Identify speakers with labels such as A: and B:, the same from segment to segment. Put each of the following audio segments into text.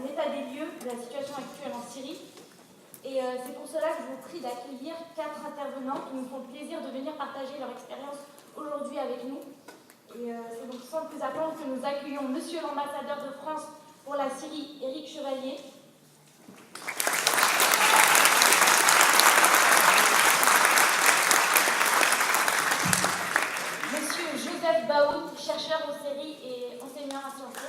A: un état des lieux de la situation actuelle en Syrie. Et c'est pour cela que je vous prie d'accueillir 4 intervenants qui nous font plaisir de venir partager leur expérience aujourd'hui avec nous. Et c'est donc sans plus attendre que nous accueillons Monsieur l'ambassadeur de France pour la Syrie, Éric Chevalier. Monsieur Joseph Baoud, chercheur aux séries et enseignant à Sciences Po.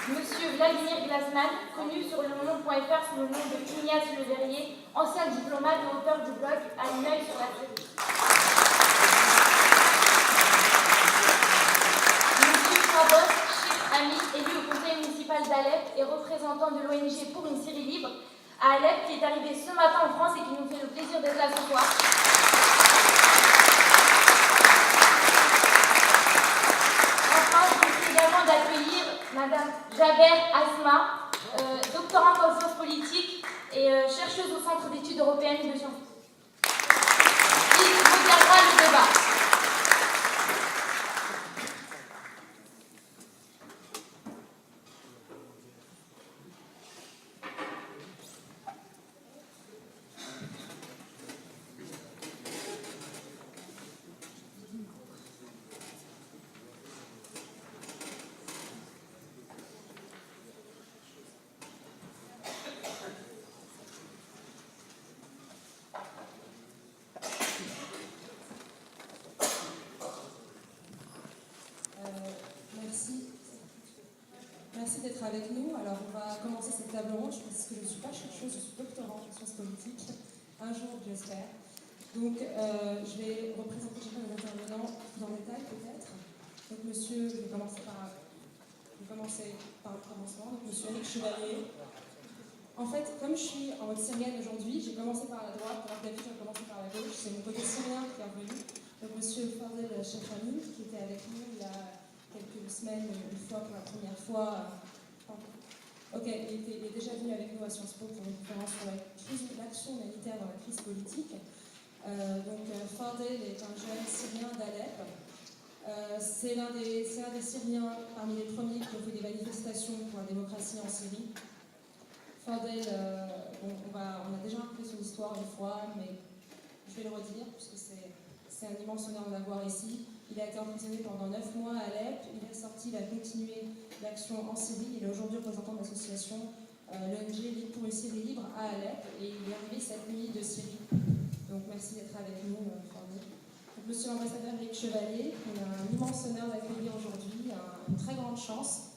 A: Monsieur Vladimir Glasman, connu sur lemonde.fr sous le nom de Ignace Le Verrier, ancien diplomate et auteur du blog À un œil sur la Syrie. Monsieur Fabos Cheikh Ami, élu au conseil municipal d'Alep et représentant de l'ONG Pour une Syrie libre à Alep, qui est arrivé ce matin en France et qui nous fait le plaisir d'être là ce soir. Enfin, je vous prie également d'accueillir Madame Jaber Asma, doctorante en sciences politiques et chercheuse au Centre d'études européennes de Sciences Po, qui modérera le débat.
B: Merci d'être avec nous. Alors, on va commencer cette table ronde parce que je ne suis pas chercheuse, je suis doctorante en sciences politiques. Un jour, j'espère. Donc, je vais représenter chacun des intervenants dans le détail, peut-être. Donc, monsieur, je vais commencer par le commencement. Donc, monsieur Éric Chevalier. En fait, comme je suis en mode syrienne aujourd'hui, j'ai commencé par la droite, alors que d'habitude, j'ai commencé par la gauche. C'est mon côté syrien qui est revenu. Donc, monsieur Fardel Chefrani, qui était avec nous il y a quelques semaines, une fois pour la première fois. Ok, il est déjà venu avec nous à Sciences Po pour une conférence sur l'action humanitaire dans la crise politique. Fardel est un jeune Syrien d'Alep. C'est l'un des Syriens parmi les premiers qui ont fait des manifestations pour la démocratie en Syrie. Fardel, on a déjà raconté son histoire une fois, mais je vais le redire puisque c'est un immense honneur de l'avoir ici. Il a été emprisonné pendant 9 mois à Alep. Il est sorti, il a continué l'action en Syrie. Il est aujourd'hui représentant de l'association l'ONG pour une Syrie libre à Alep. Et il est arrivé cette nuit de Syrie. Donc merci d'être avec nous, Fardel. Monsieur l'ambassadeur Éric Chevalier, on a un immense honneur d'accueillir aujourd'hui, une très grande chance.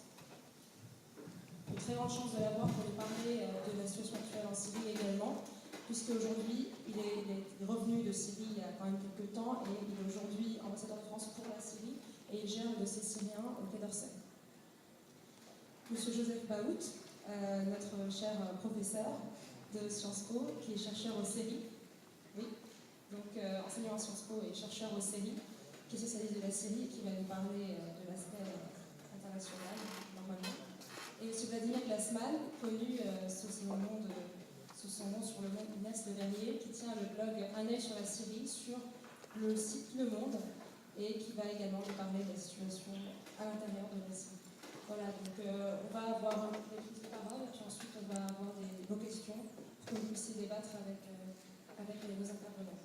B: Une très grande chance de l'avoir pour nous parler de la situation actuelle en Syrie également, puisque aujourd'hui il est revenu de Syrie il y a quand même quelques temps et il est aujourd'hui ambassadeur de France pour la Syrie et il gère le dossier syrien au Quai d'Orsay. Monsieur Joseph Baoud, notre cher professeur de Sciences Po, qui est chercheur aux séries, oui, donc enseignant à Sciences Po et chercheur aux séries, qui est spécialiste de la Syrie et qui va nous parler de l'aspect international normalement. Et M. Vladimir Glasman, connu sous son nom sur le nom Ignace Le Verrier, qui tient le blog Un œil sur la Syrie sur le site Le Monde et qui va également nous parler de la situation à l'intérieur de la Syrie. Voilà, donc on va avoir des prises de parole, puis ensuite on va avoir vos questions pour que vous puissiez débattre avec nos intervenants.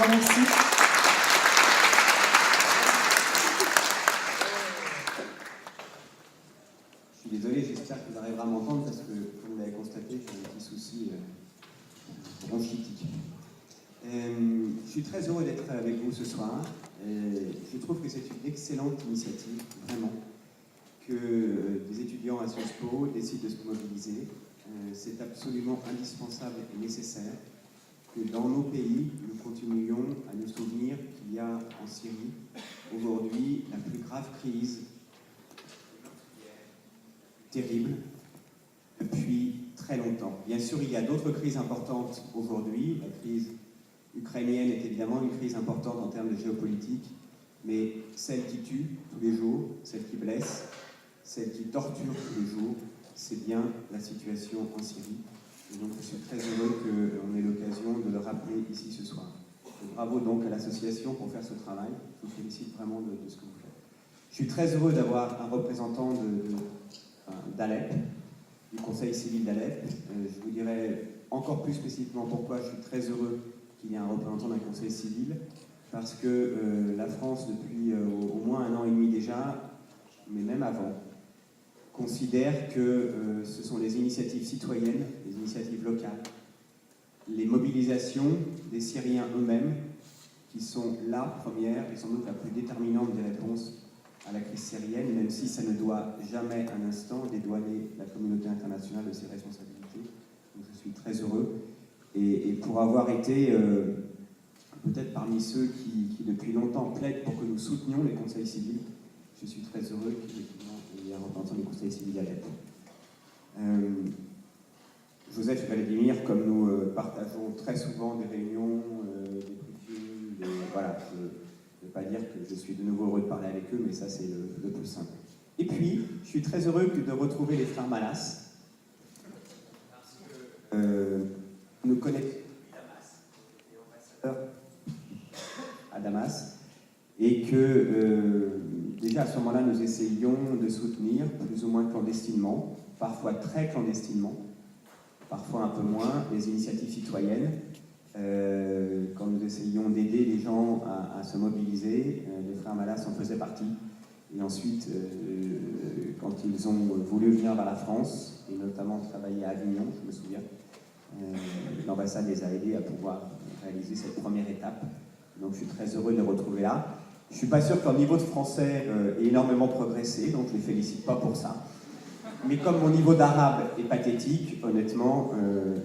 C: Merci. Je suis désolé, j'espère que vous arriverez à m'entendre parce que, comme vous l'avez constaté, j'ai un petit souci bronchitique. Je suis très heureux d'être avec vous ce soir. Je trouve que c'est une excellente initiative, vraiment, que des étudiants à Sciences Po décident de se mobiliser. C'est absolument indispensable et nécessaire que dans nos pays, nous continuions à nous souvenir qu'il y a en Syrie aujourd'hui la plus grave crise terrible depuis très longtemps. Bien sûr, il y a d'autres crises importantes aujourd'hui. La crise ukrainienne est évidemment une crise importante en termes de géopolitique, mais celle qui tue tous les jours, celle qui blesse, celle qui torture tous les jours, c'est bien la situation en Syrie. Et donc je suis très heureux qu'on ait l'occasion de le rappeler ici ce soir. Et bravo donc à l'association pour faire ce travail. Je vous félicite vraiment de ce que vous faites. Je suis très heureux d'avoir un représentant d'Alep, du Conseil civil d'Alep. Je vous dirai encore plus spécifiquement pourquoi je suis très heureux qu'il y ait un représentant d'un Conseil civil, parce que la France, depuis au moins 1 an et demi déjà, mais même avant, considère que ce sont les initiatives citoyennes, les initiatives locales, les mobilisations des Syriens eux-mêmes qui sont la première et sans doute la plus déterminante des réponses à la crise syrienne, même si ça ne doit jamais un instant dédouaner la communauté internationale de ses responsabilités. Donc je suis très heureux. Et pour avoir été peut-être parmi ceux qui depuis longtemps plaident pour que nous soutenions les conseils civils, je suis très heureux qu'il y ait un représentant des conseils civils à l'aide. Joseph et Vladimir, comme nous partageons très souvent des réunions, des briefings, voilà, je ne vais pas dire que je suis de nouveau heureux de parler avec eux, mais ça c'est le plus simple. Et puis, je suis très heureux de retrouver les frères Malas, parce que nous connaissons Damas, et ambassadeur à Damas, et que déjà à ce moment-là, nous essayions de soutenir, plus ou moins clandestinement, parfois très clandestinement, parfois un peu moins, les initiatives citoyennes, quand nous essayions d'aider les gens à se mobiliser, les frères Malas en faisaient partie. Et ensuite, quand ils ont voulu venir vers la France, et notamment travailler à Avignon, je me souviens, l'ambassade les a aidés à pouvoir réaliser cette première étape. Donc je suis très heureux de les retrouver là. Je ne suis pas sûr que leur niveau de français ait énormément progressé, donc je ne les félicite pas pour ça. Mais comme mon niveau d'arabe est pathétique, honnêtement,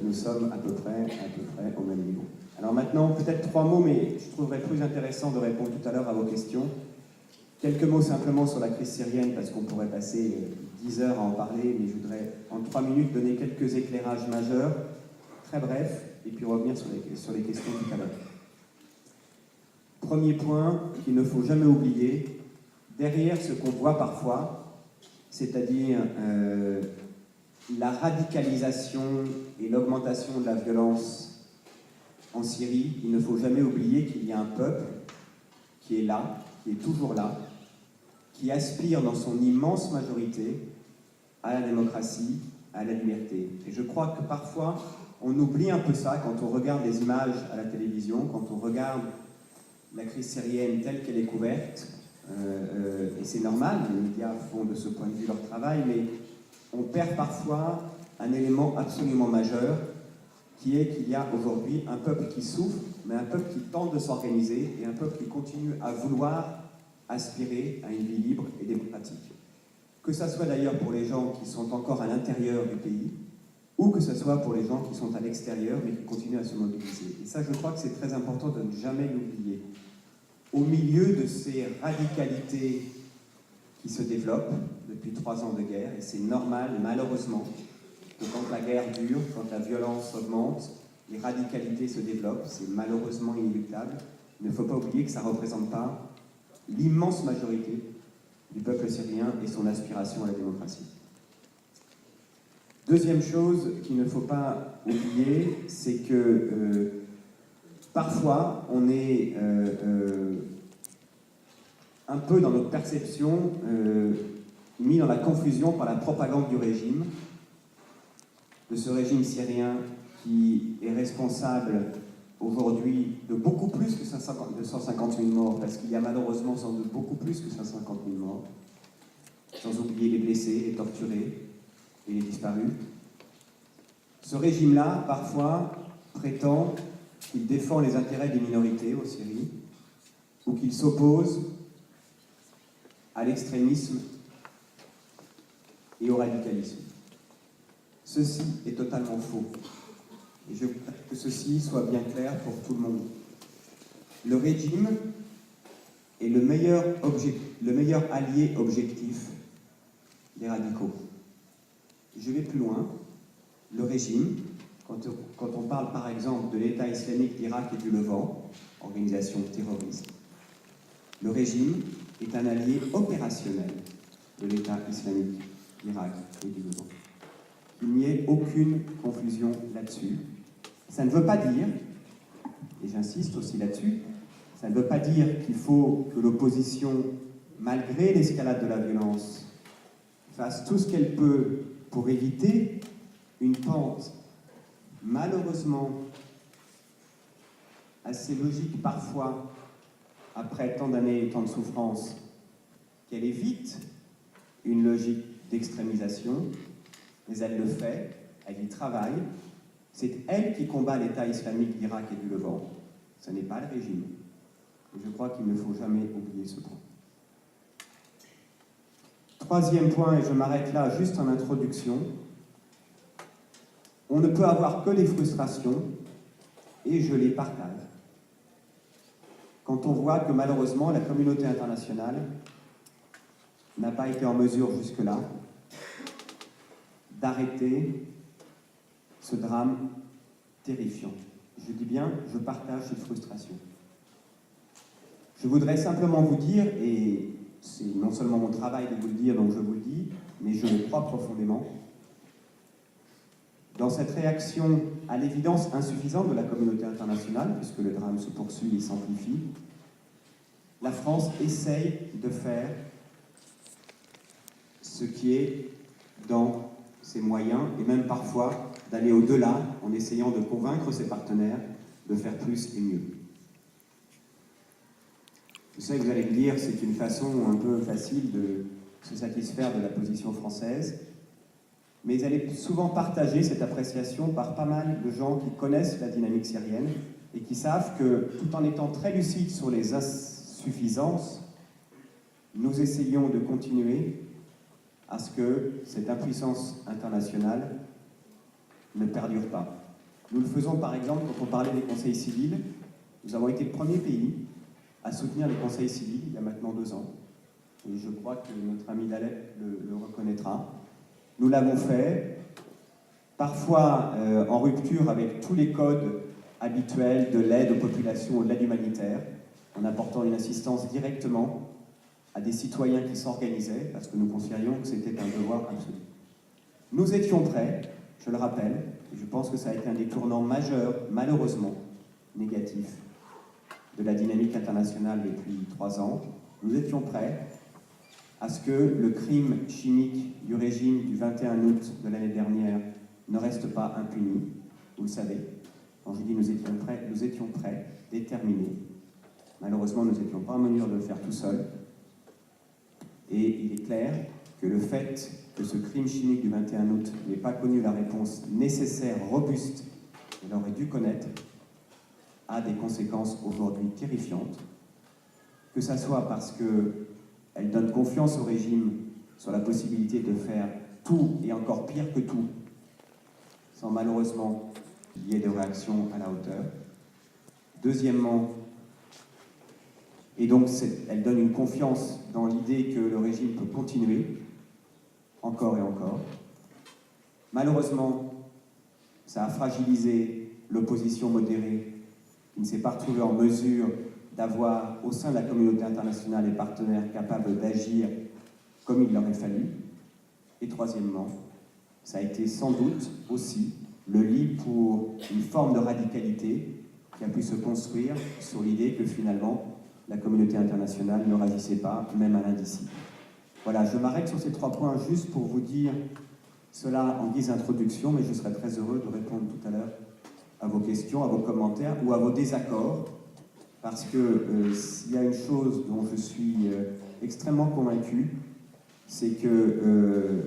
C: nous sommes à peu près au même niveau. Alors maintenant, peut-être 3 mots, mais je trouverais plus intéressant de répondre tout à l'heure à vos questions. Quelques mots simplement sur la crise syrienne, parce qu'on pourrait passer 10 heures à en parler, mais je voudrais en 3 minutes donner quelques éclairages majeurs, très brefs, et puis revenir sur les questions tout à l'heure. Premier point qu'il ne faut jamais oublier, derrière ce qu'on voit parfois, c'est-à-dire la radicalisation et l'augmentation de la violence en Syrie, il ne faut jamais oublier qu'il y a un peuple qui est là, qui est toujours là, qui aspire dans son immense majorité à la démocratie, à la liberté. Et je crois que parfois, on oublie un peu ça quand on regarde les images à la télévision, quand on regarde la crise syrienne telle qu'elle est couverte, et c'est normal, les médias font de ce point de vue leur travail, mais on perd parfois un élément absolument majeur, qui est qu'il y a aujourd'hui un peuple qui souffre, mais un peuple qui tente de s'organiser, et un peuple qui continue à vouloir aspirer à une vie libre et démocratique. Que ça soit d'ailleurs pour les gens qui sont encore à l'intérieur du pays, ou que ce soit pour les gens qui sont à l'extérieur, mais qui continuent à se mobiliser. Et ça, je crois que c'est très important de ne jamais l'oublier. Au milieu de ces radicalités qui se développent depuis 3 ans de guerre, et c'est normal, malheureusement, que quand la guerre dure, quand la violence augmente, les radicalités se développent, c'est malheureusement inéluctable. Il ne faut pas oublier que ça ne représente pas l'immense majorité du peuple syrien et son aspiration à la démocratie. Deuxième chose qu'il ne faut pas oublier, c'est que parfois on est un peu dans notre perception mis dans la confusion par la propagande du régime, de ce régime syrien qui est responsable aujourd'hui de beaucoup plus que 150 000 morts, parce qu'il y a malheureusement sans doute beaucoup plus que 150 000 morts, sans oublier les blessés, les torturés et les disparus. Ce régime-là, parfois, prétend qu'il défend les intérêts des minorités en Syrie, ou qu'il s'oppose à l'extrémisme et au radicalisme. Ceci est totalement faux. Et je voudrais que ceci soit bien clair pour tout le monde. Le régime est le meilleur allié objectif des radicaux. Je vais plus loin. le régime, quand on parle par exemple de l'État islamique d'Irak et du Levant, organisation terroriste, le régime est un allié opérationnel de l'État islamique d'Irak et du Levant. Il n'y ait aucune confusion là-dessus. Ça ne veut pas dire, et j'insiste aussi là-dessus, ça ne veut pas dire qu'il faut que l'opposition, malgré l'escalade de la violence, fasse tout ce qu'elle peut pour éviter une pente, malheureusement, assez logique parfois, après tant d'années et tant de souffrances, qu'elle évite une logique d'extrémisation, mais elle le fait, elle y travaille. C'est elle qui combat l'État islamique d'Irak et du Levant. Ce n'est pas le régime. Et je crois qu'il ne faut jamais oublier ce point. Troisième point, et je m'arrête là juste en introduction, on ne peut avoir que des frustrations, et je les partage, quand on voit que malheureusement la communauté internationale n'a pas été en mesure jusque-là d'arrêter ce drame terrifiant. Je dis bien, je partage cette frustration. Je voudrais simplement vous dire, et c'est non seulement mon travail de vous le dire, donc je vous le dis, mais je le crois profondément, dans cette réaction à l'évidence insuffisante de la communauté internationale, puisque le drame se poursuit et s'amplifie, la France essaye de faire ce qui est dans ses moyens, et même parfois d'aller au-delà en essayant de convaincre ses partenaires de faire plus et mieux. Je sais que vous allez me dire, c'est une façon un peu facile de se satisfaire de la position française, mais elle est souvent partagée, cette appréciation, par pas mal de gens qui connaissent la dynamique syrienne et qui savent que, tout en étant très lucides sur les insuffisances, nous essayons de continuer à ce que cette impuissance internationale ne perdure pas. Nous le faisons par exemple quand on parlait des conseils civils. Nous avons été le premier pays à soutenir les conseils civils il y a maintenant 2 ans. Et je crois que notre ami Dalep le reconnaîtra. Nous l'avons fait, parfois en rupture avec tous les codes habituels de l'aide aux populations, de l'aide humanitaire, en apportant une assistance directement à des citoyens qui s'organisaient, parce que nous considérions que c'était un devoir absolu. Nous étions prêts, je le rappelle, et je pense que ça a été un des tournants majeurs, malheureusement, négatifs, de la dynamique internationale depuis 3 ans. Nous étions prêts à ce que le crime chimique du régime du 21 août de l'année dernière ne reste pas impuni. Vous le savez, quand je dis nous étions prêts, déterminés. Malheureusement, nous n'étions pas en mesure de le faire tout seuls. Et il est clair que le fait que ce crime chimique du 21 août n'ait pas connu la réponse nécessaire, robuste, qu'il aurait dû connaître, a des conséquences aujourd'hui terrifiantes. Que ça soit parce qu'elle donne confiance au régime sur la possibilité de faire tout et encore pire que tout, sans malheureusement qu'il y ait de réactions à la hauteur. Deuxièmement, et donc elle donne une confiance dans l'idée que le régime peut continuer, encore et encore. Malheureusement, ça a fragilisé l'opposition modérée, qui ne s'est pas retrouvée en mesure d'avoir au sein de la communauté internationale des partenaires capables d'agir comme il l'aurait fallu. Et troisièmement, ça a été sans doute aussi le lit pour une forme de radicalité qui a pu se construire sur l'idée que finalement la communauté internationale ne réagissait pas, même à l'indicible. Voilà, je m'arrête sur ces 3 points juste pour vous dire cela en guise d'introduction, mais je serai très heureux de répondre tout à l'heure à vos questions, à vos commentaires ou à vos désaccords, parce que s'il y a une chose dont je suis extrêmement convaincu, c'est que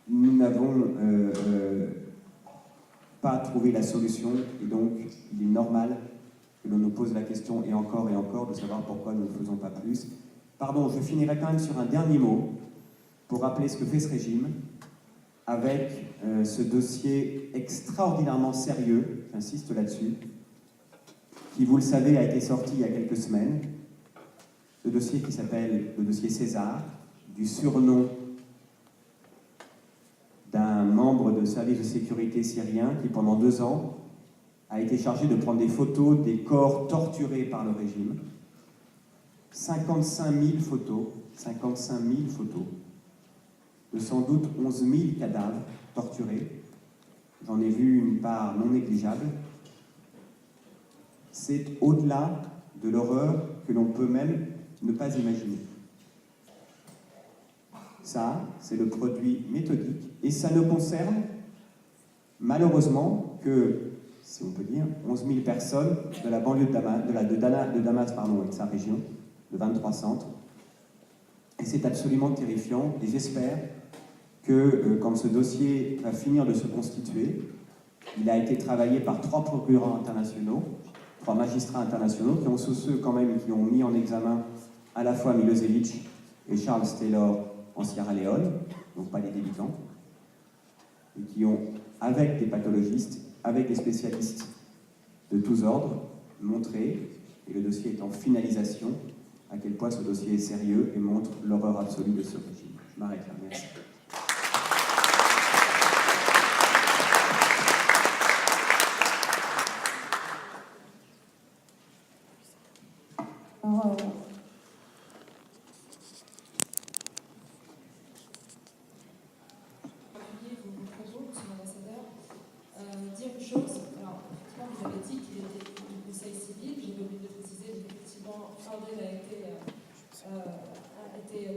C: nous n'avons pas trouvé la solution, et donc il est normal que l'on nous pose la question, et encore, de savoir pourquoi nous ne faisons pas plus. Pardon, je finirai quand même sur un dernier mot, pour rappeler ce que fait ce régime, avec ce dossier extraordinairement sérieux, j'insiste là-dessus, qui, vous le savez, a été sorti il y a quelques semaines, le dossier qui s'appelle le dossier César, du surnom d'un membre de service de sécurité syrien qui, pendant 2 ans, a été chargé de prendre des photos des corps torturés par le régime. 55 000 photos, de sans doute 11 000 cadavres torturés. J'en ai vu une part non négligeable. C'est au-delà de l'horreur que l'on peut même ne pas imaginer. Ça, c'est le produit méthodique, et ça ne concerne malheureusement que, si on peut dire, 11 000 personnes de la banlieue de Damas, et de sa région, de 23 centres. Et c'est absolument terrifiant, et j'espère que quand ce dossier va finir de se constituer, il a été travaillé par 3 procureurs internationaux, 3 magistrats internationaux, qui ont sous ceux quand même qui ont mis en examen à la fois Milosevic et Charles Taylor en Sierra Leone, donc pas des débutants, et qui ont, avec des pathologistes, avec des spécialistes de tous ordres, montré, et le dossier est en finalisation, à quel point ce dossier est sérieux et montre l'horreur absolue de ce régime. Je m'arrête là, merci.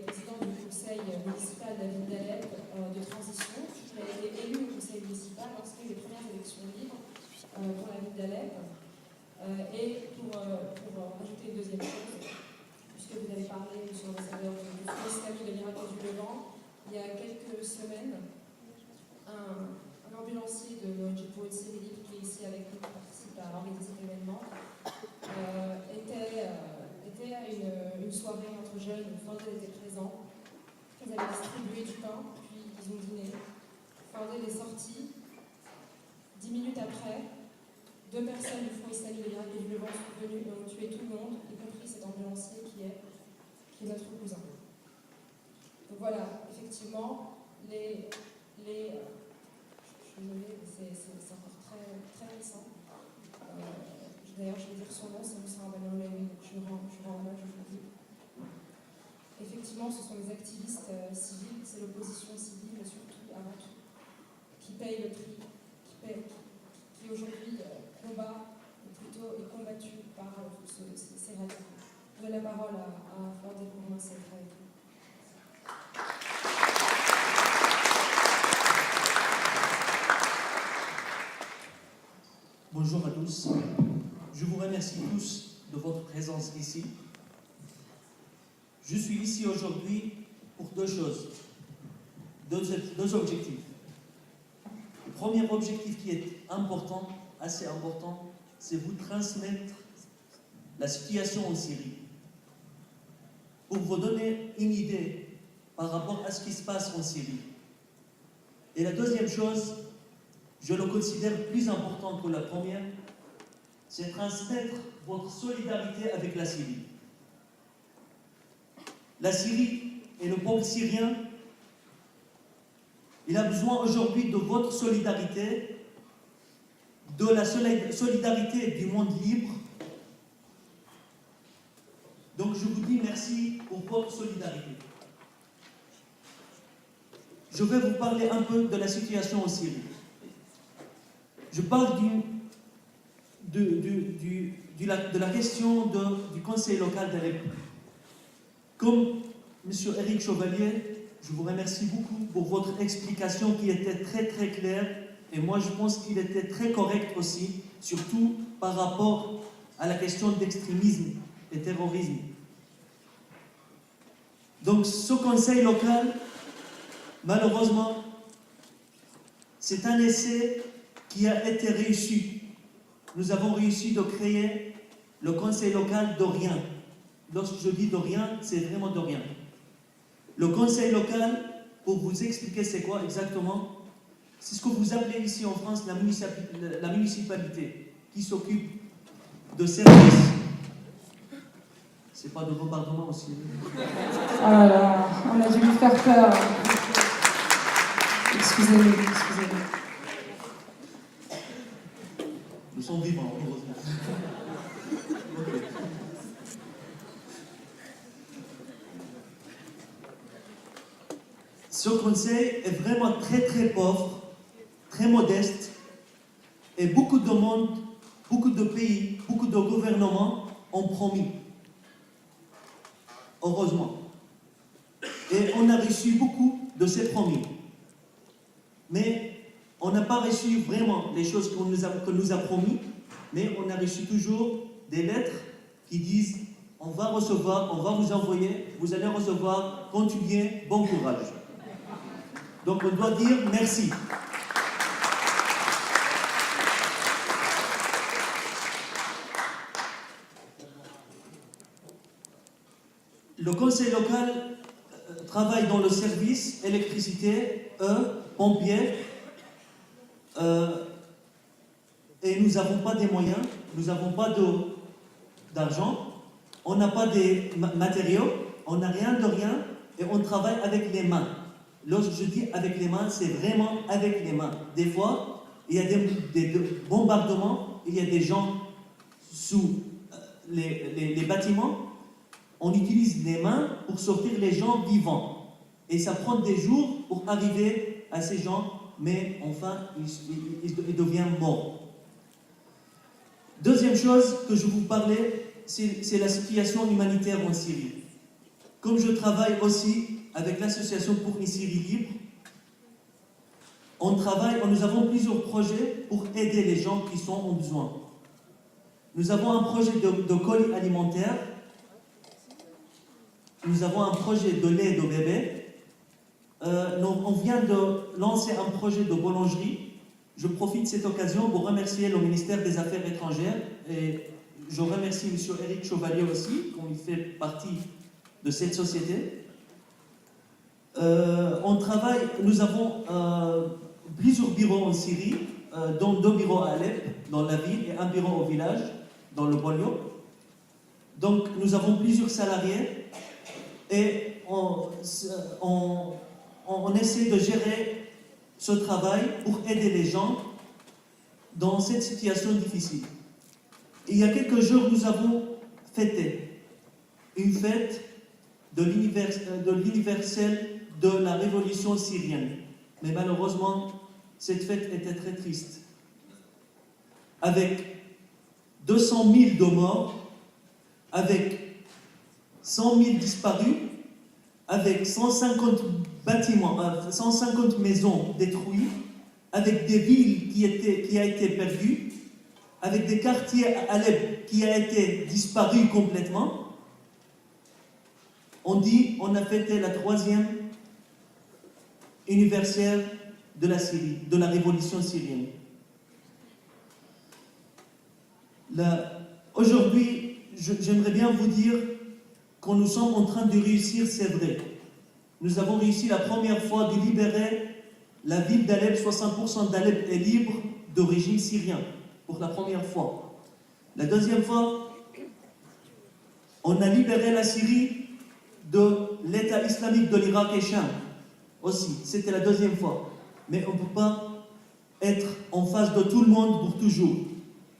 B: Président du conseil municipal de la ville d'Alep de transition. Il a été élu au conseil municipal lorsqu'il y a eu les premières élections libres pour la ville d'Alep. Et pour rajouter une deuxième chose, puisque vous avez parlé, monsieur l'ambassadeur, du Front islamique de l'Irak et du Levant, il y a quelques semaines, un ambulancier de l'ONG Civil qui est ici avec nous, qui participe à organiser cet événement, était à une soirée entre jeunes, Fandel était présent. Ils avaient distribué du pain, puis ils ont dîné. Fandel est sorti. 10 minutes après, 2 personnes du Front islamique de l'Irak et du Levant sont venues et ont tué tout le monde, y compris cet ambulancier qui est notre cousin. Donc voilà, effectivement, je suis désolée, c'est encore très, très récent. D'ailleurs, je vais dire son nom, c'est Moussa Abanoulaoui, donc je rends hommage aujourd'hui. Effectivement, ce sont les activistes civils, c'est l'opposition civile, mais surtout, avant tout, qui paye le prix, qui aujourd'hui combat, ou plutôt est combattu par ces radicaux. Je donne la parole à Fandel pour commencer avec vous.
D: Bonjour à tous. Je vous remercie tous de votre présence ici. Je suis ici aujourd'hui pour 2 choses, 2 objectifs. Le premier objectif qui est important, assez important, c'est vous transmettre la situation en Syrie. Pour vous donner une idée par rapport à ce qui se passe en Syrie. Et la deuxième chose, je le considère plus important que la première, c'est transmettre votre solidarité avec la Syrie. La Syrie et le peuple syrien, il a besoin aujourd'hui de votre solidarité, de la solidarité du monde libre. Donc je vous dis merci pour votre solidarité. Je vais vous parler un peu de la situation en Syrie. Je parle de la question du conseil local d'Alep. Comme M. Éric Chevalier, je vous remercie beaucoup pour votre explication qui était très très claire et moi je pense qu'il était très correct aussi, surtout par rapport à la question d'extrémisme et terrorisme. Donc ce conseil local, malheureusement, c'est un essai qui a été réussi. Nous avons réussi de créer le conseil local de rien. Lorsque je dis de rien, c'est vraiment de rien. Le conseil local, pour vous expliquer c'est quoi exactement, c'est ce que vous appelez ici en France la municipalité, qui s'occupe de services. C'est pas de bombardement aussi.
B: Oh là là, on a dû lui faire peur. Excusez. Excusez-nous, excusez-nous.
D: Nous sommes vivants, heureusement. Ok. Ce conseil est vraiment très très pauvre, très modeste, et beaucoup de monde, beaucoup de pays, beaucoup de gouvernements ont promis. Heureusement. Et on a reçu beaucoup de ces promis. Mais on n'a pas reçu vraiment les choses qu'on nous a promis, mais on a reçu toujours des lettres qui disent on va recevoir, on va vous envoyer, vous allez recevoir, continuez, bon courage. Donc on doit dire merci. Le conseil local travaille dans le service, électricité, pompiers, et nous n'avons pas des moyens, nous n'avons pas d'argent, on n'a pas des matériaux, on n'a rien de rien, et on travaille avec les mains. Lorsque je dis avec les mains, c'est vraiment avec les mains. Des fois, il y a des bombardements, il y a des gens sous les bâtiments, on utilise les mains pour sortir les gens vivants. Et ça prend des jours pour arriver à ces gens, mais enfin, ils deviennent morts. Deuxième chose que je vous parlais, c'est la situation humanitaire en Syrie. Comme je travaille aussi avec l'association pour une Syrie libre, nous avons plusieurs projets pour aider les gens qui sont en besoin. Nous avons un projet de colis alimentaires, nous avons un projet de lait de bébé, on vient de lancer un projet de boulangerie. Je profite de cette occasion pour remercier le ministère des Affaires étrangères et je remercie M. Éric Chevalier aussi, comme il fait partie de cette société. Nous avons plusieurs bureaux en Syrie, dont 2 bureaux à Alep, dans la ville, et un bureau au village, dans le banlieue. Donc nous avons plusieurs salariés et on essaie de gérer ce travail pour aider les gens dans cette situation difficile. Il y a quelques jours, nous avons fêté une fête de l'universel de la révolution syrienne. Mais malheureusement, cette fête était très triste. Avec 200 000 de morts, avec 100 000 disparus, avec 150 bâtiments, 150 maisons détruites, avec des villes qui a été perdues, avec des quartiers à Alep qui a été disparus complètement. On a fêté la 3e anniversaire de la Syrie, de la révolution syrienne. Aujourd'hui, j'aimerais bien vous dire que nous sommes en train de réussir, c'est vrai. Nous avons réussi la première fois de libérer la ville d'Alep, 60% d'Alep est libre de régime syrien, pour la première fois. La deuxième fois, on a libéré la Syrie de l'État islamique de l'Irak et Cham, aussi. C'était la deuxième fois. Mais on ne peut pas être en face de tout le monde pour toujours.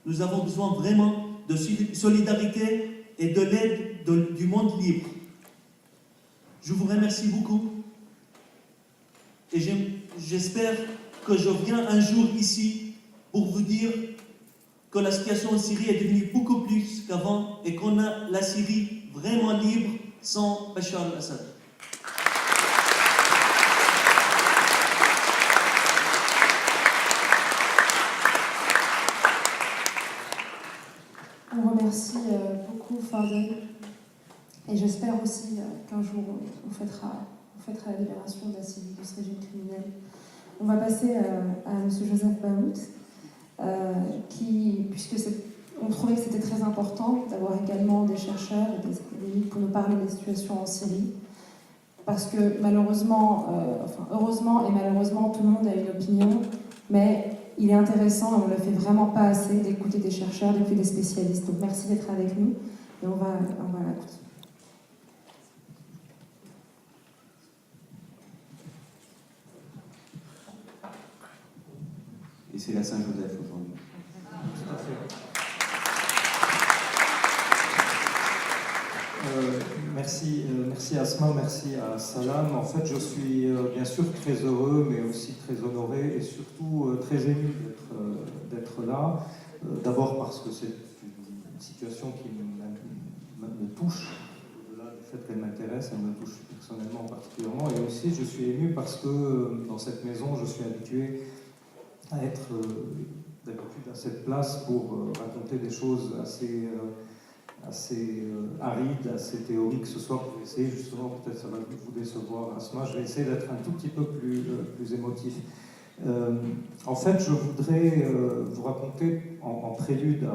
D: Nous avons besoin vraiment de solidarité et de l'aide du monde libre. Je vous remercie beaucoup et j'espère que je viens un jour ici pour vous dire que la situation en Syrie est devenue beaucoup plus qu'avant et qu'on a la Syrie vraiment libre sans Bachar al-Assad.
B: On remercie beaucoup Fardel et j'espère aussi qu'un jour on fêtera la libération de la Syrie, de ce régime criminel. On va passer à M. Joseph Bahout, on trouvait que c'était très important d'avoir également des chercheurs et des livres pour nous parler des situations en Syrie, parce que malheureusement, heureusement et malheureusement, tout le monde a une opinion, mais il est intéressant, et on ne le fait vraiment pas assez, d'écouter des chercheurs, d'écouter des spécialistes. Donc merci d'être avec nous, et on va l'écouter.
C: Et c'est la Saint-Joseph aujourd'hui.
E: Tout à fait. Merci Asma, merci à Salam. En fait, je suis bien sûr très heureux, mais aussi très honoré et surtout très ému d'être là. D'abord parce que c'est une situation qui me touche, au-delà du fait qu'elle m'intéresse, elle me touche personnellement particulièrement. Et aussi, je suis ému parce que dans cette maison, je suis habitué à être d'habitude à cette place pour raconter des choses assez aride, assez théorique ce soir pour essayer justement, peut-être ça va vous décevoir Asma, je vais essayer d'être un tout petit peu plus émotif. En fait, je voudrais vous raconter en prélude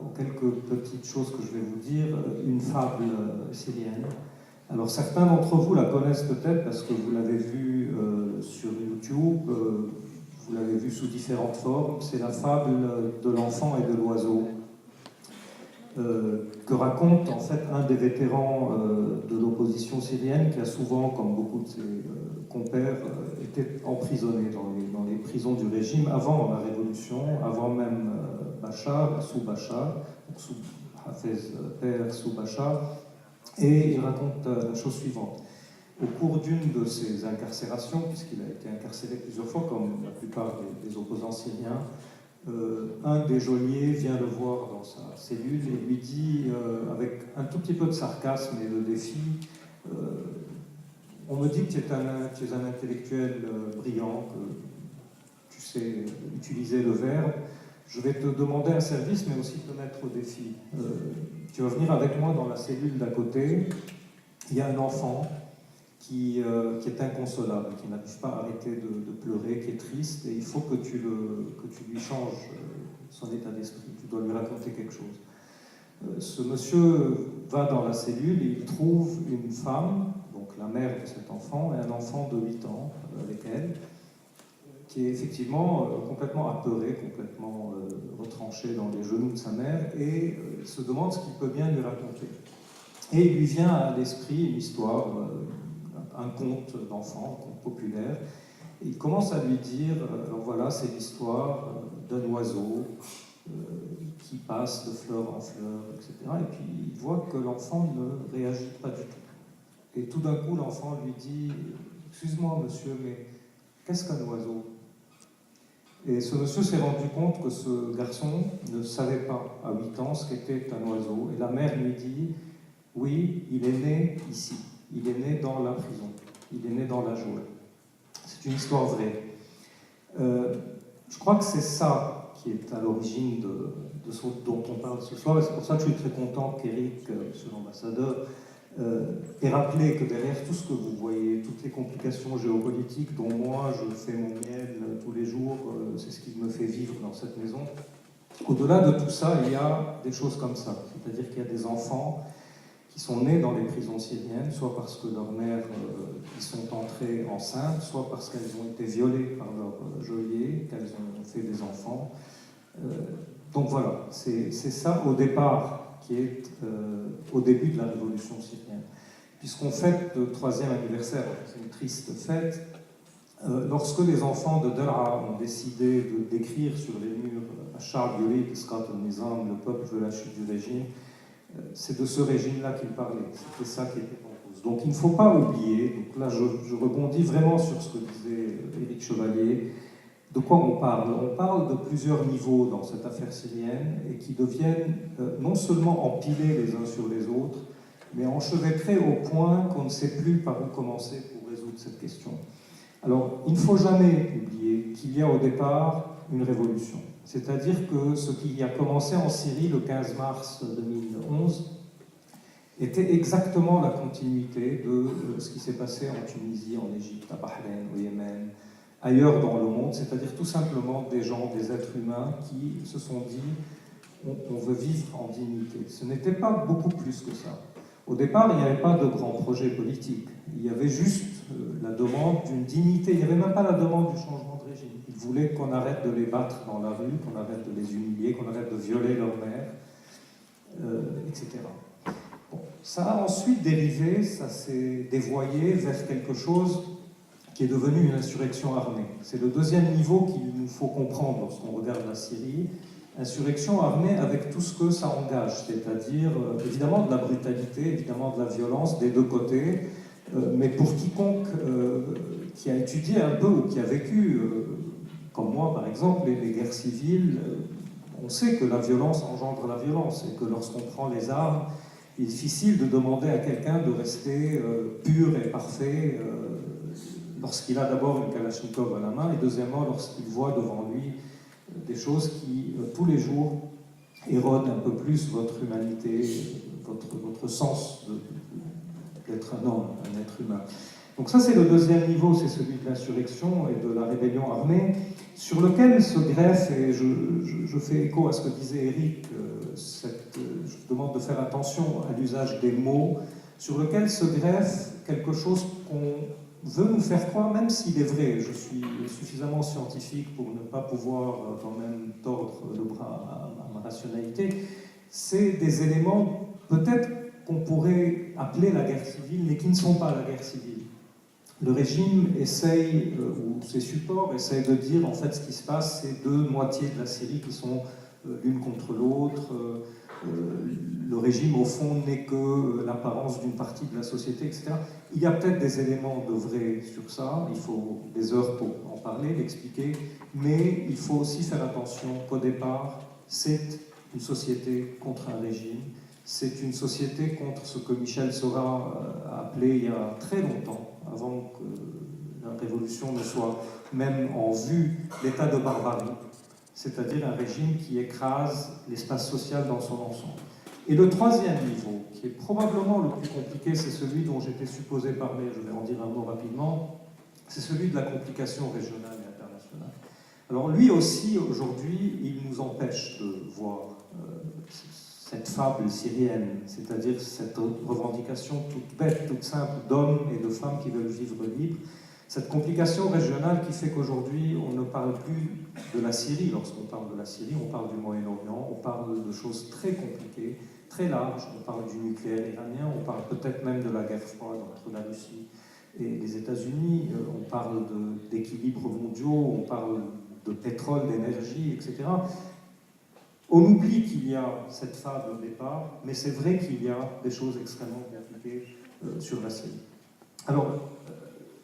E: aux quelques petites choses que je vais vous dire, une fable syrienne. Alors certains d'entre vous la connaissent peut-être parce que vous l'avez vue sur YouTube, vous l'avez vue sous différentes formes, c'est la fable de l'enfant et de l'oiseau. Que raconte en fait un des vétérans de l'opposition syrienne qui a souvent, comme beaucoup de ses compères, été emprisonné dans les prisons du régime avant la révolution, avant même Bachar, sous Bachar, sous Hafez père, sous Bachar, et il raconte la chose suivante. Au cours d'une de ses incarcérations, puisqu'il a été incarcéré plusieurs fois, comme la plupart des opposants syriens, un des geôliers vient le voir dans sa cellule et lui dit, avec un tout petit peu de sarcasme et de défi, on me dit que tu es un intellectuel brillant, que tu sais utiliser le verbe, je vais te demander un service mais aussi te mettre au défi. Tu vas venir avec moi dans la cellule d'à côté, il y a un enfant qui est inconsolable, qui n'arrive pas à arrêter de pleurer, qui est triste, et il faut que tu lui changes son état d'esprit, tu dois lui raconter quelque chose. Ce monsieur va dans la cellule et il trouve une femme, donc la mère de cet enfant, et un enfant de 8 ans avec elle, qui est effectivement complètement apeuré, complètement retranché dans les genoux de sa mère, et il se demande ce qu'il peut bien lui raconter. Et il lui vient à l'esprit une histoire, un conte d'enfant, un conte populaire. Et il commence à lui dire, alors voilà, c'est l'histoire d'un oiseau qui passe de fleur en fleur, etc. Et puis il voit que l'enfant ne réagit pas du tout. Et tout d'un coup, l'enfant lui dit, excuse-moi monsieur, mais qu'est-ce qu'un oiseau ? Et ce monsieur s'est rendu compte que ce garçon ne savait pas à 8 ans ce qu'était un oiseau. Et la mère lui dit, oui, il est né ici. Il est né dans la prison, il est né dans la geôle. C'est une histoire vraie. Je crois que c'est ça qui est à l'origine de ce dont on parle ce soir, et c'est pour ça que je suis très content qu'Éric, monsieur l'ambassadeur, ait rappelé que derrière tout ce que vous voyez, toutes les complications géopolitiques dont moi je fais mon miel tous les jours, c'est ce qui me fait vivre dans cette maison, au-delà de tout ça, il y a des choses comme ça, c'est-à-dire qu'il y a des enfants qui sont nés dans les prisons syriennes, soit parce que leurs mères y sont entrées enceintes, soit parce qu'elles ont été violées par leur geôlier, qu'elles ont fait des enfants. Donc voilà, c'est ça au départ qui est au début de la révolution syrienne. Puisqu'on fête le 3e anniversaire, c'est une triste fête, lorsque les enfants de Dar'a ont décidé d'écrire sur les murs « Ash'ar yurid isqat al-nizam », le peuple veut la chute du régime, c'est de ce régime-là qu'il parlait, c'était ça qui était en cause. Donc il ne faut pas oublier, donc là je rebondis vraiment sur ce que disait Éric Chevalier, de quoi on parle ? On parle de plusieurs niveaux dans cette affaire syrienne et qui deviennent non seulement empilés les uns sur les autres, mais enchevêtrés au point qu'on ne sait plus par où commencer pour résoudre cette question. Alors il ne faut jamais oublier qu'il y a au départ une révolution. C'est-à-dire que ce qui a commencé en Syrie le 15 mars 2011 était exactement la continuité de ce qui s'est passé en Tunisie, en Égypte, à Bahreïn, au Yémen, ailleurs dans le monde, c'est-à-dire tout simplement des gens, des êtres humains qui se sont dit on veut vivre en dignité. Ce n'était pas beaucoup plus que ça. Au départ, il n'y avait pas de grand projet politique. Il y avait juste la demande d'une dignité. Il n'y avait même pas la demande du changement de régime. Ils voulaient qu'on arrête de les battre dans la rue, qu'on arrête de les humilier, qu'on arrête de violer leur mère, etc. Bon, ça a ensuite dérivé, ça s'est dévoyé vers quelque chose qui est devenue une insurrection armée. C'est le deuxième niveau qu'il nous faut comprendre lorsqu'on regarde la Syrie. Insurrection armée avec tout ce que ça engage, c'est-à-dire évidemment de la brutalité, évidemment de la violence des deux côtés, mais pour quiconque qui a étudié un peu ou qui a vécu, comme moi par exemple, les guerres civiles, on sait que la violence engendre la violence et que lorsqu'on prend les armes, il est difficile de demander à quelqu'un de rester pur et parfait lorsqu'il a d'abord une Kalachnikov à la main et deuxièmement lorsqu'il voit devant lui des choses qui, tous les jours, érodent un peu plus votre humanité, votre sens d'être un homme, un être humain. Donc ça, c'est le deuxième niveau, c'est celui de l'insurrection et de la rébellion armée, sur lequel se greffe, et je fais écho à ce que disait Eric, je demande de faire attention à l'usage des mots, sur lequel se greffe quelque chose qu'on veut nous faire croire, même s'il est vrai, je suis suffisamment scientifique pour ne pas pouvoir quand même tordre le bras à ma rationalité, c'est des éléments peut-être qu'on pourrait appeler la guerre civile, mais qui ne sont pas la guerre civile. Le régime essaye, ou ses supports essayent de dire en fait ce qui se passe, c'est deux moitiés de la Syrie qui sont l'une contre l'autre. Le régime, au fond, n'est que l'apparence d'une partie de la société, etc. Il y a peut-être des éléments de vrai sur ça, il faut des heures pour en parler, l'expliquer, mais il faut aussi faire attention qu'au départ, c'est une société contre un régime, c'est une société contre ce que Michel Seurat a appelé il y a très longtemps, avant que la révolution ne soit même en vue, l'état de barbarie, c'est-à-dire un régime qui écrase l'espace social dans son ensemble. Et le troisième niveau, qui est probablement le plus compliqué, c'est celui dont j'étais supposé parler, je vais en dire un mot rapidement, c'est celui de la complication régionale et internationale. Alors lui aussi, aujourd'hui, il nous empêche de voir cette fable syrienne, c'est-à-dire cette revendication toute bête, toute simple d'hommes et de femmes qui veulent vivre libres, cette complication régionale qui fait qu'aujourd'hui, on ne parle plus de la Syrie. Lorsqu'on parle de la Syrie, on parle du Moyen-Orient, on parle de choses très compliquées, très larges. On parle du nucléaire iranien, on parle peut-être même de la guerre froide entre la Russie et les États-Unis, on parle d'équilibres mondiaux, on parle de pétrole, d'énergie, etc. On oublie qu'il y a cette fable au départ, mais c'est vrai qu'il y a des choses extrêmement compliquées sur la Syrie. Alors,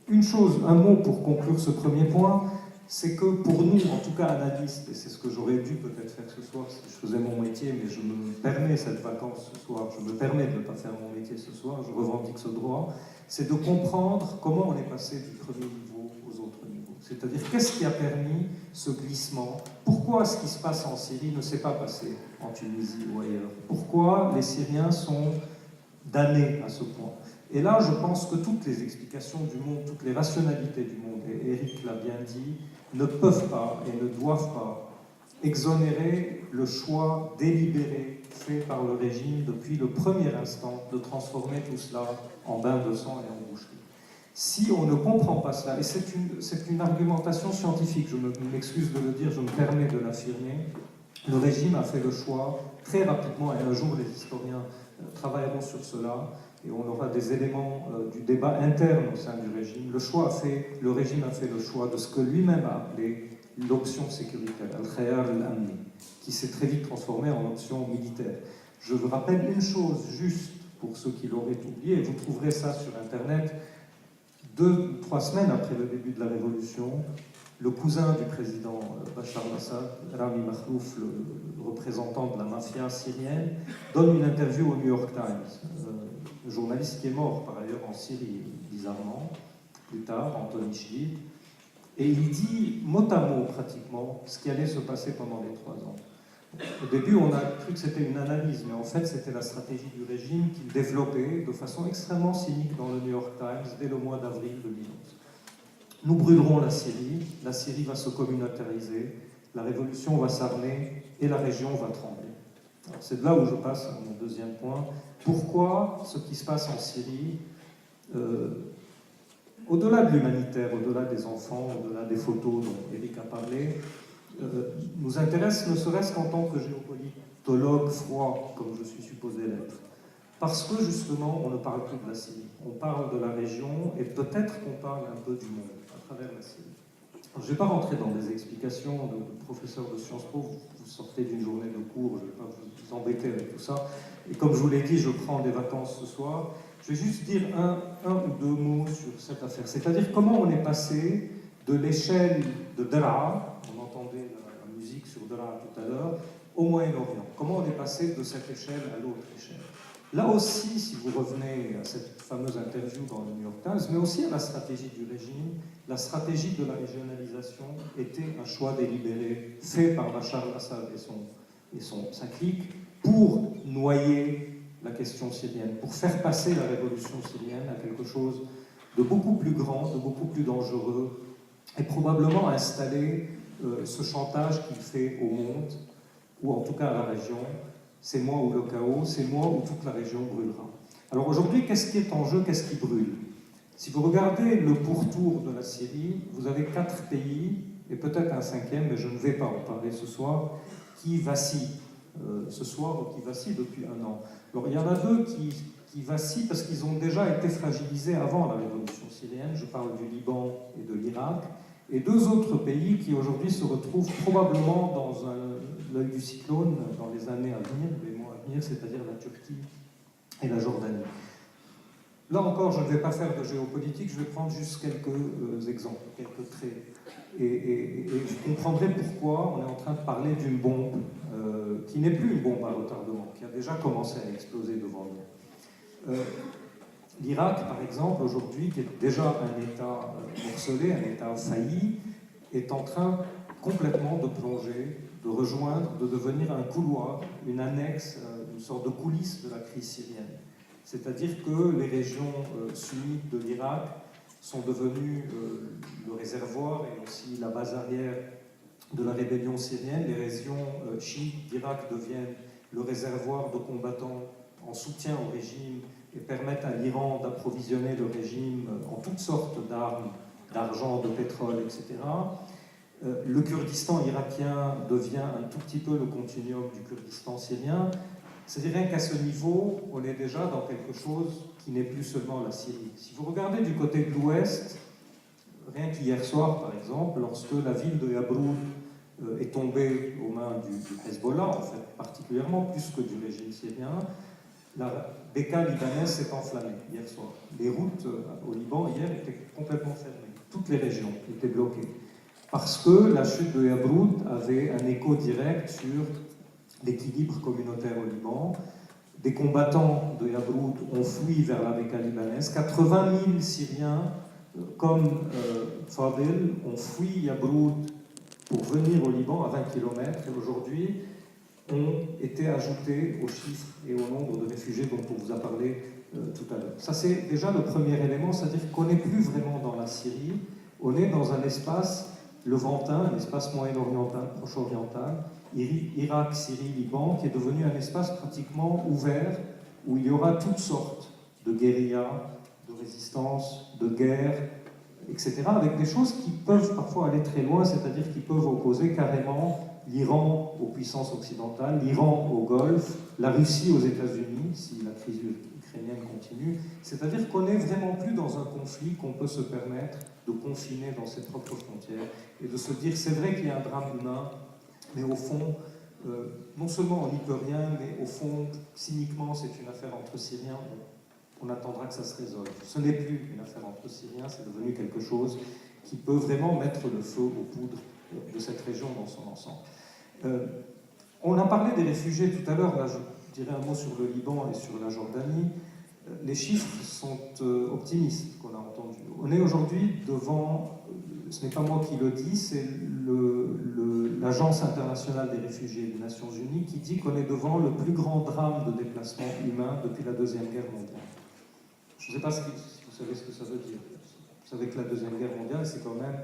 E: une chose, un mot pour conclure ce premier point, c'est que pour nous, en tout cas analystes, et c'est ce que j'aurais dû peut-être faire ce soir si je faisais mon métier, mais je me permets cette vacance ce soir, je me permets de ne pas faire mon métier ce soir, je revendique ce droit, c'est de comprendre comment on est passé du premier niveau aux autres niveaux. C'est-à-dire qu'est-ce qui a permis ce glissement, pourquoi ce qui se passe en Syrie ne s'est pas passé en Tunisie ou ailleurs, pourquoi les Syriens sont damnés à ce point. Et là, je pense que toutes les explications du monde, toutes les rationalités du monde, et Eric l'a bien dit, ne peuvent pas et ne doivent pas exonérer le choix délibéré fait par le régime depuis le premier instant de transformer tout cela en bain de sang et en boucherie. Si on ne comprend pas cela, et c'est une argumentation scientifique, je m'excuse de le dire, je me permets de l'affirmer, le régime a fait le choix très rapidement, et un jour les historiens travailleront sur cela, et on aura des éléments du débat interne au sein du régime. Le régime a fait le choix de ce que lui-même a appelé l'option sécuritaire, al-khayar al-amni, qui s'est très vite transformée en option militaire. Je vous rappelle une chose, juste pour ceux qui l'auraient oublié, et vous trouverez ça sur Internet, 2 ou 3 semaines après le début de la révolution, le cousin du président Bachar al-Assad, Rami Makhlouf, le représentant de la mafia syrienne, donne une interview au New York Times. Le journaliste qui est mort par ailleurs en Syrie, bizarrement, plus tard, Anthony Schlitt, et il dit mot à mot pratiquement ce qui allait se passer pendant les 3 ans. Au début, on a cru que c'était une analyse, mais en fait, c'était la stratégie du régime qu'il développait de façon extrêmement cynique dans le New York Times dès le mois d'avril 2011. Nous brûlerons la Syrie va se communautariser, la révolution va s'armer et la région va trembler. C'est de là où je passe à mon deuxième point. Pourquoi ce qui se passe en Syrie, au-delà de l'humanitaire, au-delà des enfants, au-delà des photos dont Eric a parlé, nous intéresse ne serait-ce qu'en tant que géopolitologue froid, comme je suis supposé l'être. Parce que justement, on ne parle plus de la Syrie, on parle de la région et peut-être qu'on parle un peu du monde. travers la Syrie. Je ne vais pas rentrer dans des explications de professeur de Sciences Po, vous sortez d'une journée de cours, je ne vais pas vous embêter avec tout ça. Et comme je vous l'ai dit, je prends des vacances ce soir. Je vais juste dire un ou deux mots sur cette affaire. C'est-à-dire comment on est passé de l'échelle de Daraa, on entendait la musique sur Daraa tout à l'heure, au Moyen-Orient. Comment on est passé de cette échelle à l'autre échelle. Là aussi, si vous revenez à cette fameuse interview dans le New York Times, mais aussi à la stratégie du régime, la stratégie de la régionalisation était un choix délibéré fait par Bachar al-Assad et sa clique pour noyer la question syrienne, pour faire passer la révolution syrienne à quelque chose de beaucoup plus grand, de beaucoup plus dangereux, et probablement installer ce chantage qu'il fait au monde, ou en tout cas à la région. C'est moi ou le chaos, c'est moi ou toute la région brûlera. Alors aujourd'hui, qu'est-ce qui est en jeu, qu'est-ce qui brûle? Si vous regardez le pourtour de la Syrie, vous avez 4 pays, et peut-être un 5e, mais je ne vais pas en parler ce soir, qui vacillent ce soir ou qui vacillent depuis un an. Alors il y en a 2 qui vacillent parce qu'ils ont déjà été fragilisés avant la révolution syrienne, je parle du Liban et de l'Irak, et 2 autres pays qui aujourd'hui se retrouvent probablement dans l'œil du cyclone dans les années à venir, les mois à venir, c'est-à-dire la Turquie et la Jordanie. Là encore, je ne vais pas faire de géopolitique, je vais prendre juste quelques exemples, quelques traits. Et vous comprendrez pourquoi on est en train de parler d'une bombe qui n'est plus une bombe à retardement, qui a déjà commencé à exploser devant nous. L'Irak, par exemple, aujourd'hui, qui est déjà un État morcelé, un État failli, est en train complètement de plonger, de rejoindre, de devenir un couloir, une annexe, une sorte de coulisse de la crise syrienne. C'est-à-dire que les régions sunnites de l'Irak sont devenues le réservoir et aussi la base arrière de la rébellion syrienne. Les régions chiites d'Irak deviennent le réservoir de combattants en soutien au régime et permettent à l'Iran d'approvisionner le régime en toutes sortes d'armes, d'argent, de pétrole, etc. Le Kurdistan irakien devient un tout petit peu le continuum du Kurdistan syrien. C'est-à-dire rien qu'à ce niveau, on est déjà dans quelque chose qui n'est plus seulement la Syrie. Si vous regardez du côté de l'Ouest, rien qu'hier soir, par exemple, lorsque la ville de Yabroud est tombée aux mains du Hezbollah, en fait, particulièrement plus que du régime syrien, la Beka libanaise s'est enflammée hier soir. Les routes au Liban, hier, étaient complètement fermées. Toutes les régions étaient bloquées. Parce que la chute de Yabroud avait un écho direct sur l'équilibre communautaire au Liban. Des combattants de Yabroud ont fui vers la Beka libanaise. 80 000 Syriens, comme Fadel, ont fui Yabroud pour venir au Liban à 20 km et aujourd'hui ont été ajoutés aux chiffres et au nombre de réfugiés dont on vous a parlé tout à l'heure. Ça, c'est déjà le premier élément, c'est-à-dire qu'on n'est plus vraiment dans la Syrie, on est dans un espace levantin, un espace moyen-oriental, proche-oriental, Irak, Syrie, Liban, qui est devenu un espace pratiquement ouvert où il y aura toutes sortes de guérillas, de résistance, de guerres, etc., avec des choses qui peuvent parfois aller très loin, c'est-à-dire qui peuvent opposer carrément l'Iran aux puissances occidentales, l'Iran au Golfe, la Russie aux États-Unis, si la crise ukrainienne continue. C'est-à-dire qu'on n'est vraiment plus dans un conflit qu'on peut se permettre de confiner dans ses propres frontières et de se dire, c'est vrai qu'il y a un drame humain, mais au fond, non seulement on n'y peut rien, mais au fond, cyniquement, c'est une affaire entre Syriens, on attendra que ça se résolve. Ce n'est plus une affaire entre Syriens, c'est devenu quelque chose qui peut vraiment mettre le feu aux poudres de cette région dans son ensemble. On a parlé des réfugiés tout à l'heure, là je dirais un mot sur le Liban et sur la Jordanie. Les chiffres sont optimistes qu'on a entendus. On est aujourd'hui devant, ce n'est pas moi qui le dis, c'est l'Agence internationale des réfugiés des Nations Unies qui dit qu'on est devant le plus grand drame de déplacement humain depuis la Deuxième Guerre mondiale. Je ne sais pas si vous savez ce que ça veut dire. Vous savez que la Deuxième Guerre mondiale, c'est quand même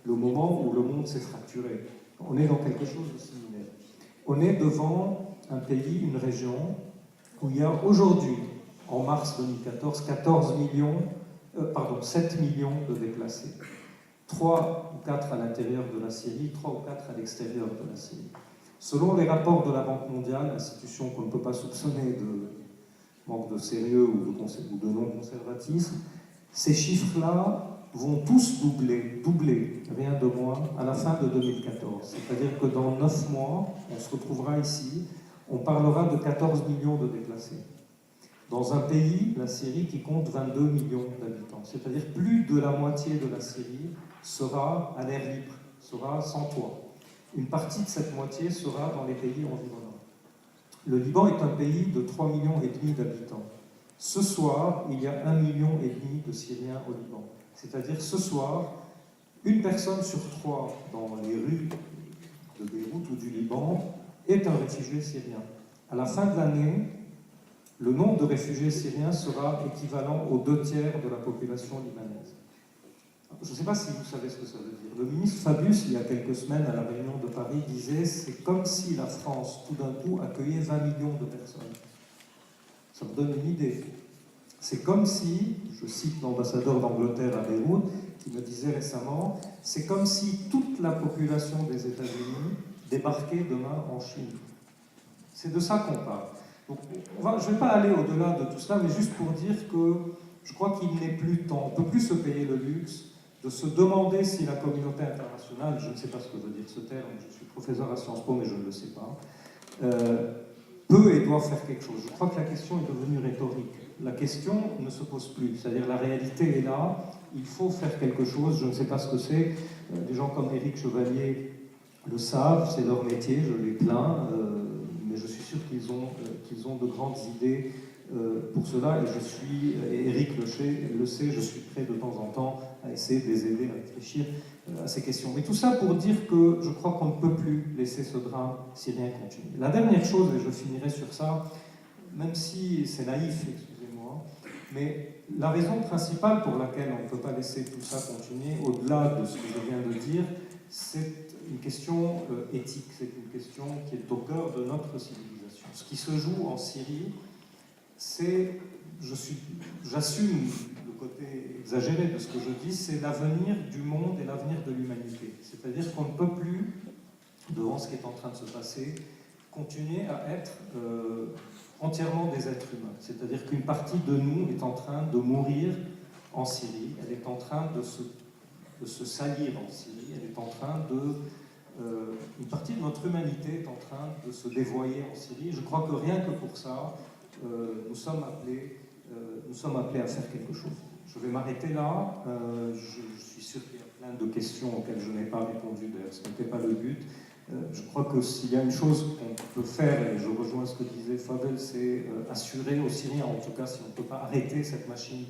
E: le moment où le monde s'est fracturé. On est dans quelque chose de similaire. On est devant un pays, une région, où il y a aujourd'hui, en mars 2014, 7 millions de déplacés. 3 ou 4 à l'intérieur de la Syrie, 3 ou 4 à l'extérieur de la Syrie. Selon les rapports de la Banque mondiale, institution qu'on ne peut pas soupçonner de manque de sérieux ou de non-conservatisme, ces chiffres-là vont tous doubler, rien de moins, à la fin de 2014. C'est-à-dire que dans 9 mois, on se retrouvera ici, on parlera de 14 millions de déplacés. Dans un pays, la Syrie, qui compte 22 millions d'habitants. C'est-à-dire plus de la moitié de la Syrie sera à l'air libre, sera sans toit. Une partie de cette moitié sera dans les pays environnants. Le Liban est un pays de 3,5 millions d'habitants. Ce soir, il y a 1,5 million de Syriens au Liban. C'est-à-dire, ce soir, une personne sur 3 dans les rues de Beyrouth ou du Liban est un réfugié syrien. À la fin de l'année, le nombre de réfugiés syriens sera équivalent aux 2/3 de la population libanaise. Je ne sais pas si vous savez ce que ça veut dire. Le ministre Fabius, il y a quelques semaines à la réunion de Paris, disait « c'est comme si la France, tout d'un coup, accueillait 20 millions de personnes ». Ça me donne une idée. C'est comme si, je cite l'ambassadeur d'Angleterre à Beyrouth, qui me disait récemment, c'est comme si toute la population des États-Unis débarquait demain en Chine. C'est de ça qu'on parle. Donc, je ne vais pas aller au-delà de tout cela, mais juste pour dire que je crois qu'il n'est plus temps, on ne peut plus se payer le luxe de se demander si la communauté internationale, je ne sais pas ce que veut dire ce terme, je suis professeur à Sciences Po, mais je ne le sais pas, peut et doit faire quelque chose. Je crois que la question est devenue rhétorique. La question ne se pose plus, c'est-à-dire la réalité est là, il faut faire quelque chose, je ne sais pas ce que c'est. Des gens comme Éric Chevalier le savent, c'est leur métier, je les plains, mais je suis sûr qu'ils ont de grandes idées pour cela, et Éric le sait, je suis prêt de temps en temps à essayer de les aider à réfléchir à ces questions. Mais tout ça pour dire que je crois qu'on ne peut plus laisser ce drame syrien continuer. La dernière chose, et je finirai sur ça, même si c'est naïf, excusez-moi, mais la raison principale pour laquelle on ne peut pas laisser tout ça continuer, au-delà de ce que je viens de dire, c'est une question éthique, c'est une question qui est au cœur de notre civilisation. Ce qui se joue en Syrie, c'est, j'assume le côté exagéré de ce que je dis, c'est l'avenir du monde et l'avenir de l'humanité. C'est-à-dire qu'on ne peut plus, devant ce qui est en train de se passer, continuer à être entièrement des êtres humains. C'est-à-dire qu'une partie de nous est en train de mourir en Syrie, elle est en train de se salir en Syrie, elle est en train une partie de notre humanité est en train de se dévoyer en Syrie. Je crois que rien que pour ça, nous sommes appelés à faire quelque chose. Je vais m'arrêter là. Je suis sûr qu'il y a plein de questions auxquelles je n'ai pas répondu, d'ailleurs ce n'était pas le but. Je crois que s'il y a une chose qu'on peut faire, et je rejoins ce que disait Fadel, c'est assurer aux Syriens, en tout cas si on ne peut pas arrêter cette machine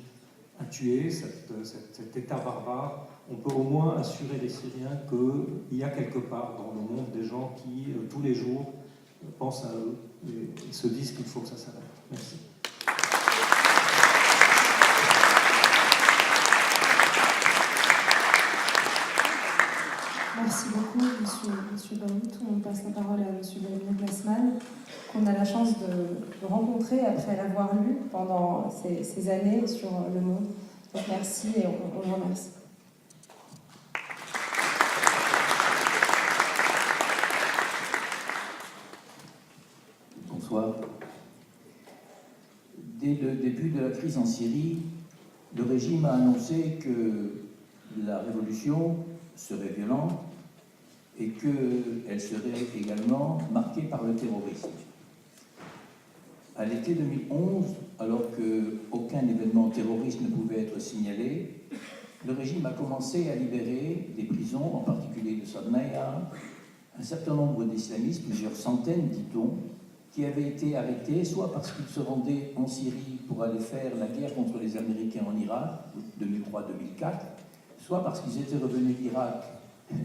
E: à tuer, cet état barbare, on peut au moins assurer les Syriens qu'il y a quelque part dans le monde des gens qui, tous les jours, pensent à eux et se disent qu'il faut que ça s'arrête. Merci.
B: Merci beaucoup, Monsieur Baout. On passe la parole à Monsieur Vladimir Glassman, qu'on a la chance de rencontrer après l'avoir lu pendant ces années sur Le Monde. Donc merci et on vous remercie.
F: Bonsoir. Dès le début de la crise en Syrie, le régime a annoncé que la révolution serait violente et qu'elle serait également marquée par le terrorisme. À l'été 2011, alors qu'aucun événement terroriste ne pouvait être signalé, le régime a commencé à libérer des prisons, en particulier de Sadnaïa, un certain nombre d'islamistes, plusieurs centaines, dit-on, qui avaient été arrêtés soit parce qu'ils se rendaient en Syrie pour aller faire la guerre contre les Américains en Irak, 2003-2004, soit parce qu'ils étaient revenus d'Irak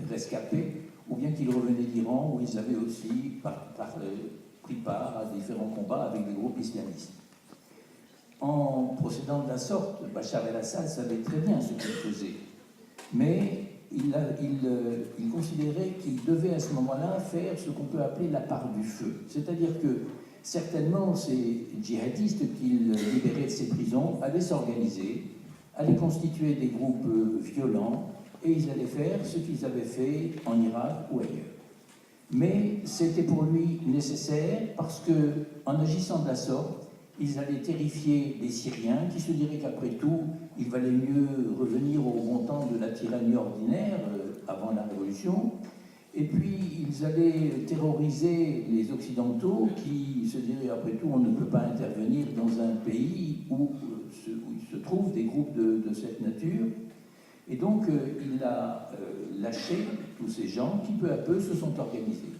F: rescapés, ou bien qu'ils revenaient d'Iran, où ils avaient aussi pris part à différents combats avec des groupes islamistes. En procédant de la sorte, Bachar el-Assad savait très bien ce qu'il faisait, mais il considérait qu'il devait à ce moment-là faire ce qu'on peut appeler la part du feu. C'est-à-dire que certainement ces djihadistes qu'il libérait de ces prisons allaient s'organiser, allaient constituer des groupes violents, et ils allaient faire ce qu'ils avaient fait en Irak ou ailleurs. Mais c'était pour lui nécessaire parce que, en agissant de la sorte, Ils allaient terrifier les Syriens qui se diraient qu'après tout, il valait mieux revenir au bon temps de la tyrannie ordinaire avant la Révolution. Et puis, ils allaient terroriser les Occidentaux qui se diraient, après tout, on ne peut pas intervenir dans un pays où il se trouvent des groupes de cette nature. Et donc, il a lâché tous ces gens qui, peu à peu, se sont organisés.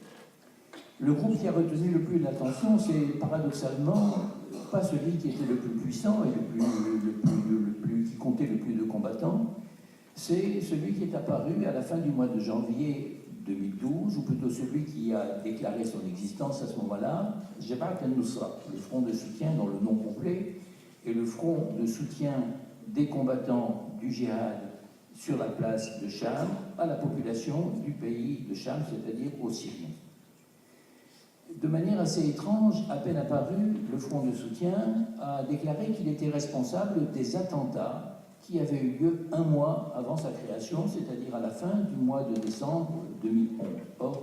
F: Le groupe qui a retenu le plus l'attention, c'est paradoxalement pas celui qui était le plus puissant et qui comptait le plus de combattants, c'est celui qui est apparu à la fin du mois de janvier 2012, ou plutôt celui qui a déclaré son existence à ce moment-là, Jabhat al-Nusra, le front de soutien dont le nom complet est le front de soutien des combattants du djihad sur la place de Cham à la population du pays de Cham, c'est-à-dire aux Syriens. De manière assez étrange, à peine apparu, le front de soutien a déclaré qu'il était responsable des attentats qui avaient eu lieu un mois avant sa création, c'est-à-dire à la fin du mois de décembre 2011. Or,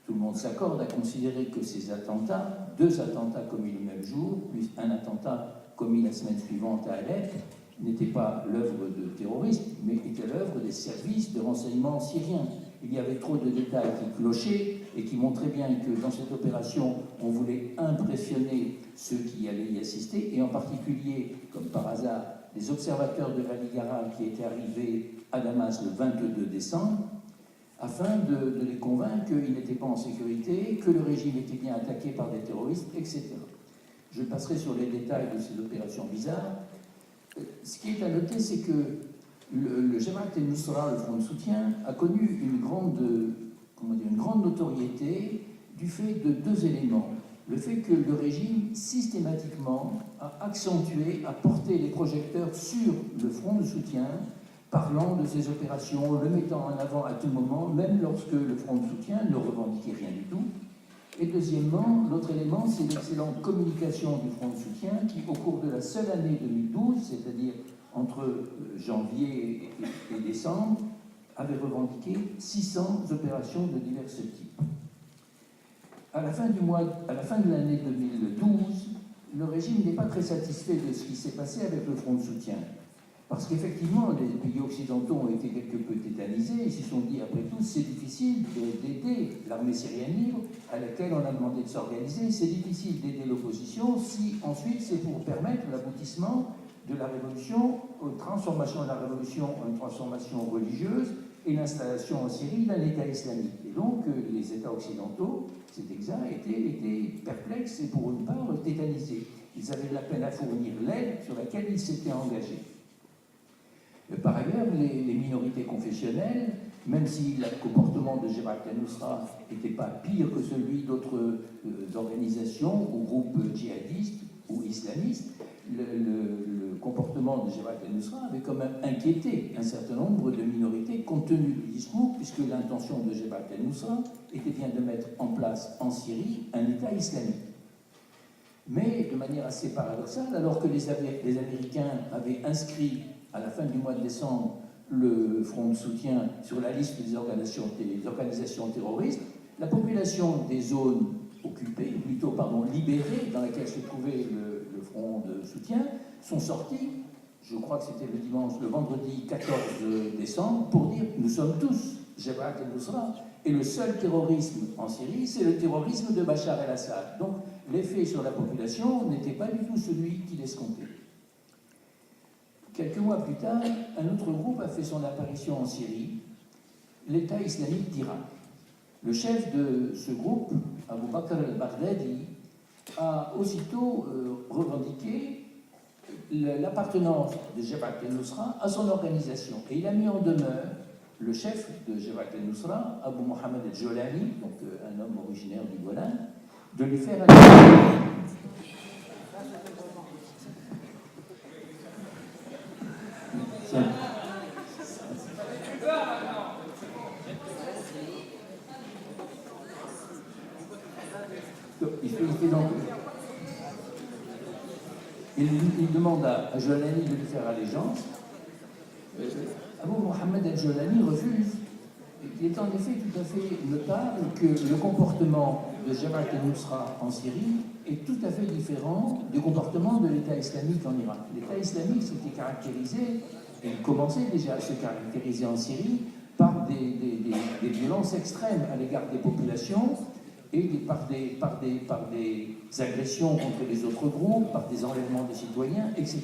F: tout le monde s'accorde à considérer que ces attentats, 2 attentats commis le même jour, puis un attentat commis la semaine suivante à Alep, n'étaient pas l'œuvre de terroristes, mais étaient l'œuvre des services de renseignement syriens. Il y avait trop de détails qui clochaient et qui montraient bien que dans cette opération, on voulait impressionner ceux qui allaient y assister, et en particulier, comme par hasard, les observateurs de la Ligue arabe qui étaient arrivés à Damas le 22 décembre, afin de les convaincre qu'ils n'étaient pas en sécurité, que le régime était bien attaqué par des terroristes, etc. Je passerai sur les détails de ces opérations bizarres. Ce qui est à noter, c'est que le Jabhat al-Nusra, le front de soutien, a connu une grande notoriété du fait de 2 éléments. Le fait que le régime, systématiquement, a accentué, a porté les projecteurs sur le front de soutien, parlant de ces opérations, le mettant en avant à tout moment, même lorsque le front de soutien ne revendiquait rien du tout. Et deuxièmement, l'autre élément, c'est l'excellente communication du front de soutien qui, au cours de la seule année 2012, c'est-à-dire entre janvier et décembre, avait revendiqué 600 opérations de divers types. À la fin de l'année 2012, le régime n'est pas très satisfait de ce qui s'est passé avec le front de soutien. Parce qu'effectivement, les pays occidentaux ont été quelque peu tétanisés. Ils se sont dit, après tout, c'est difficile d'aider l'armée syrienne libre, à laquelle on a demandé de s'organiser. C'est difficile d'aider l'opposition si ensuite c'est pour permettre l'aboutissement de la révolution, transformation de la révolution en une transformation religieuse et l'installation en Syrie d'un État islamique. Et donc, les États occidentaux, c'est exact, étaient perplexes et pour une part tétanisés. Ils avaient de la peine à fournir l'aide sur laquelle ils s'étaient engagés. Par ailleurs, les minorités confessionnelles, même si le comportement de Jabhat al-Nusra n'était pas pire que celui d'autres organisations ou groupes djihadistes ou islamistes, le comportement de Jabhat al-Nusra avait quand même inquiété un certain nombre de minorités compte tenu du discours, puisque l'intention de Jabhat al-Nusra était bien de mettre en place en Syrie un État islamique. Mais de manière assez paradoxale, alors que les Américains avaient inscrit à la fin du mois de décembre le front de soutien sur la liste des organisations terroristes, la population des zones occupées, libérées, dans laquelle se trouvait le front de soutien, sont sortis, je crois que c'était le vendredi 14 décembre, pour dire « nous sommes tous Jabhat al-Nusra ». Et le seul terrorisme en Syrie, c'est le terrorisme de Bachar el-Assad. Donc l'effet sur la population n'était pas du tout celui qu'il escomptait. Quelques mois plus tard, un autre groupe a fait son apparition en Syrie, l'État islamique d'Irak. Le chef de ce groupe, Abu Bakr al-Baghdadi, a aussitôt revendiqué l'appartenance de Jabhat al-Nusra à son organisation. Et il a mis en demeure le chef de Jabhat al-Nusra, Abu Mohammed al-Jolani, donc un homme originaire du Golan, de lui faire un... Il demande à Jolani de lui faire allégeance. Abu Mohammed al-Jolani refuse. Il est en effet tout à fait notable que le comportement de Jabhat al-Nusra en Syrie est tout à fait différent du comportement de l'État islamique en Irak. L'État islamique s'était caractérisé, et il commençait déjà à se caractériser en Syrie, par des violences extrêmes à l'égard des populations et par des agressions contre les autres groupes, par des enlèvements de citoyens, etc.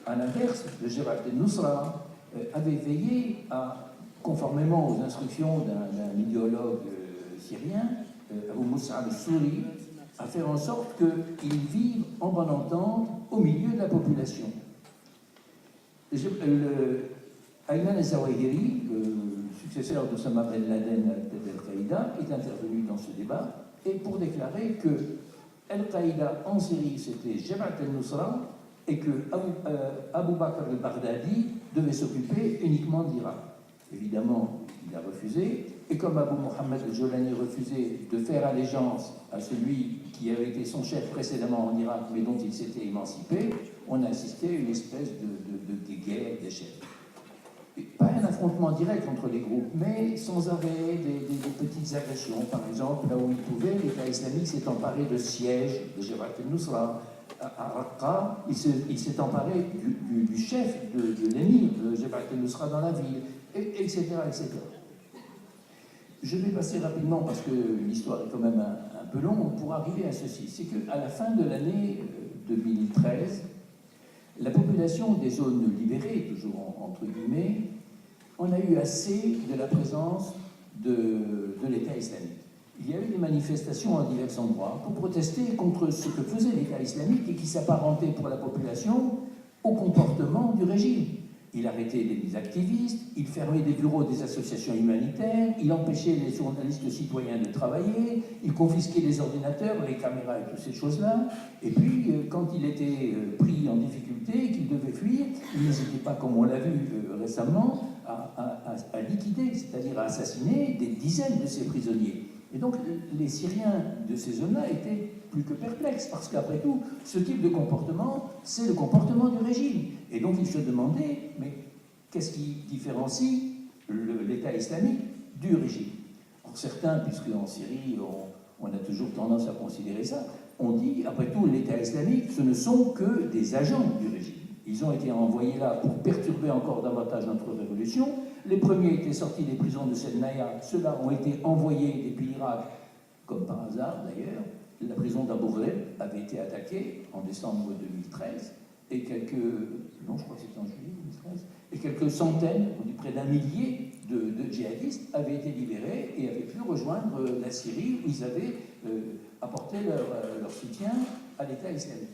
F: À l'inverse, le Jabhat al-Nusra avait veillé à, conformément aux instructions d'un idéologue syrien, Abu Mus'ab al-Souri, à faire en sorte qu'ils vivent en bonne entente au milieu de la population. Ayman al-Zawahiri, le successeur d'Osama Ben Laden à Al-Qaïda, est intervenu dans ce débat et pour déclarer que Al-Qaïda en Syrie c'était Jabhat al-Nusra et que Abu Bakr al-Baghdadi devait s'occuper uniquement d'Irak. Évidemment, il a refusé, et comme Abu Mohammed al-Jolani refusait de faire allégeance à celui qui avait été son chef précédemment en Irak, mais dont il s'était émancipé, on a assisté à une espèce de guerre des chefs. Pas un affrontement direct entre les groupes, mais sans arrêt des petites agressions. Par exemple, là où il pouvait, l'État islamique s'est emparé de sièges de Jabhat al-Nusra. À Raqqa, il s'est emparé du chef de l'émir de Jabhat al-Nusra dans la ville, etc., etc. Je vais passer rapidement parce que l'histoire est quand même un peu longue pour arriver à ceci. C'est qu'à la fin de l'année 2013, la population des zones libérées, toujours entre guillemets, on a eu assez de la présence de l'État islamique. Il y a eu des manifestations à divers endroits pour protester contre ce que faisait l'État islamique et qui s'apparentait pour la population au comportement du régime. Il arrêtait des activistes, il fermait des bureaux des associations humanitaires, il empêchait les journalistes citoyens de travailler, il confisquait les ordinateurs, les caméras et toutes ces choses-là. Et puis, quand il était pris en difficulté, qu'il devait fuir, il n'hésitait pas, comme on l'a vu récemment, à liquider, c'est-à-dire à assassiner des dizaines de ses prisonniers. Et donc, les Syriens de ces zones-là étaient plus que perplexes, parce qu'après tout, ce type de comportement, c'est le comportement du régime. Et donc, ils se demandaient, mais qu'est-ce qui différencie l'État islamique du régime? Or, certains, puisque en Syrie, on a toujours tendance à considérer ça, on dit, après tout, l'État islamique, ce ne sont que des agents du régime. Ils ont été envoyés là pour perturber encore davantage notre révolution. Les premiers étaient sortis des prisons de Sednaya, ceux-là ont été envoyés depuis l'Irak, comme par hasard d'ailleurs. La prison d'Abu Ghraib avait été attaquée en décembre 2013, et je crois que c'était en juillet 2013, et quelques centaines, on dit près d'un millier de djihadistes avaient été libérés et avaient pu rejoindre la Syrie où ils avaient apporté leur soutien à l'État islamique.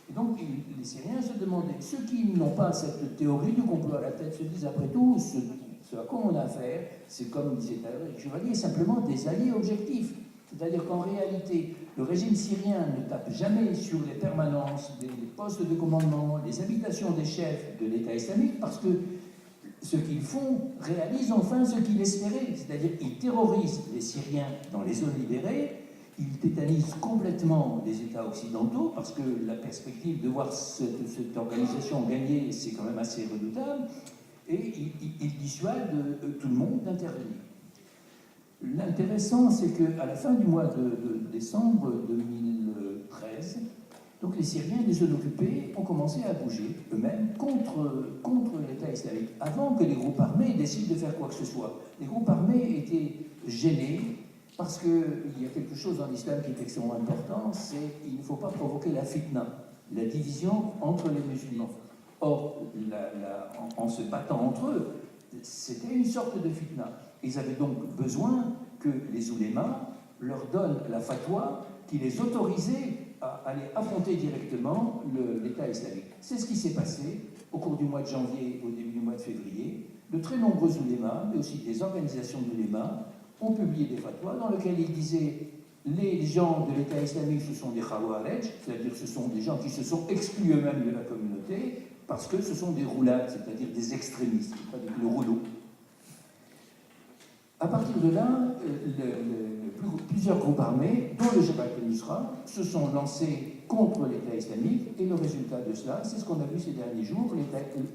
F: Et donc les Syriens se demandaient, ceux qui n'ont pas cette théorie du complot à la tête se disent après tout, ce à quoi on a affaire, c'est comme disait Eric Chevalier, simplement des alliés objectifs. C'est-à-dire qu'en réalité, le régime syrien ne tape jamais sur les permanences, les postes de commandement, les habitations des chefs de l'État islamique, parce que ce qu'ils font réalise enfin ce qu'ils espéraient. C'est-à-dire qu'ils terrorisent les Syriens dans les zones libérées, ils tétanisent complètement les États occidentaux, parce que la perspective de voir cette organisation gagner, c'est quand même assez redoutable, et ils dissuadent tout le monde d'intervenir. L'intéressant, c'est qu'à la fin du mois de décembre 2013, donc les Syriens des zones occupées ont commencé à bouger eux-mêmes contre l'État islamique, avant que les groupes armés décident de faire quoi que ce soit. Les groupes armés étaient gênés parce qu'il y a quelque chose dans l'islam qui est extrêmement important, c'est qu'il ne faut pas provoquer la fitna, la division entre les musulmans. Or, en se battant entre eux, c'était une sorte de fitna. Ils avaient donc besoin que les oulémas leur donnent la fatwa qui les autorisait à aller affronter directement l'État islamique. C'est ce qui s'est passé au cours du mois de janvier, au début du mois de février. De très nombreux oulémas, mais aussi des organisations d'oulémas, ont publié des fatwas dans lesquels ils disaient les gens de l'État islamique, ce sont des khawarij, c'est-à-dire ce sont des gens qui se sont exclus eux-mêmes de la communauté parce que ce sont des roulades, c'est-à-dire des extrémistes, le rouleau. À partir de là, plusieurs groupes armés, dont le Jabhat al-Nusra, se sont lancés contre l'État islamique, et le résultat de cela, c'est ce qu'on a vu ces derniers jours.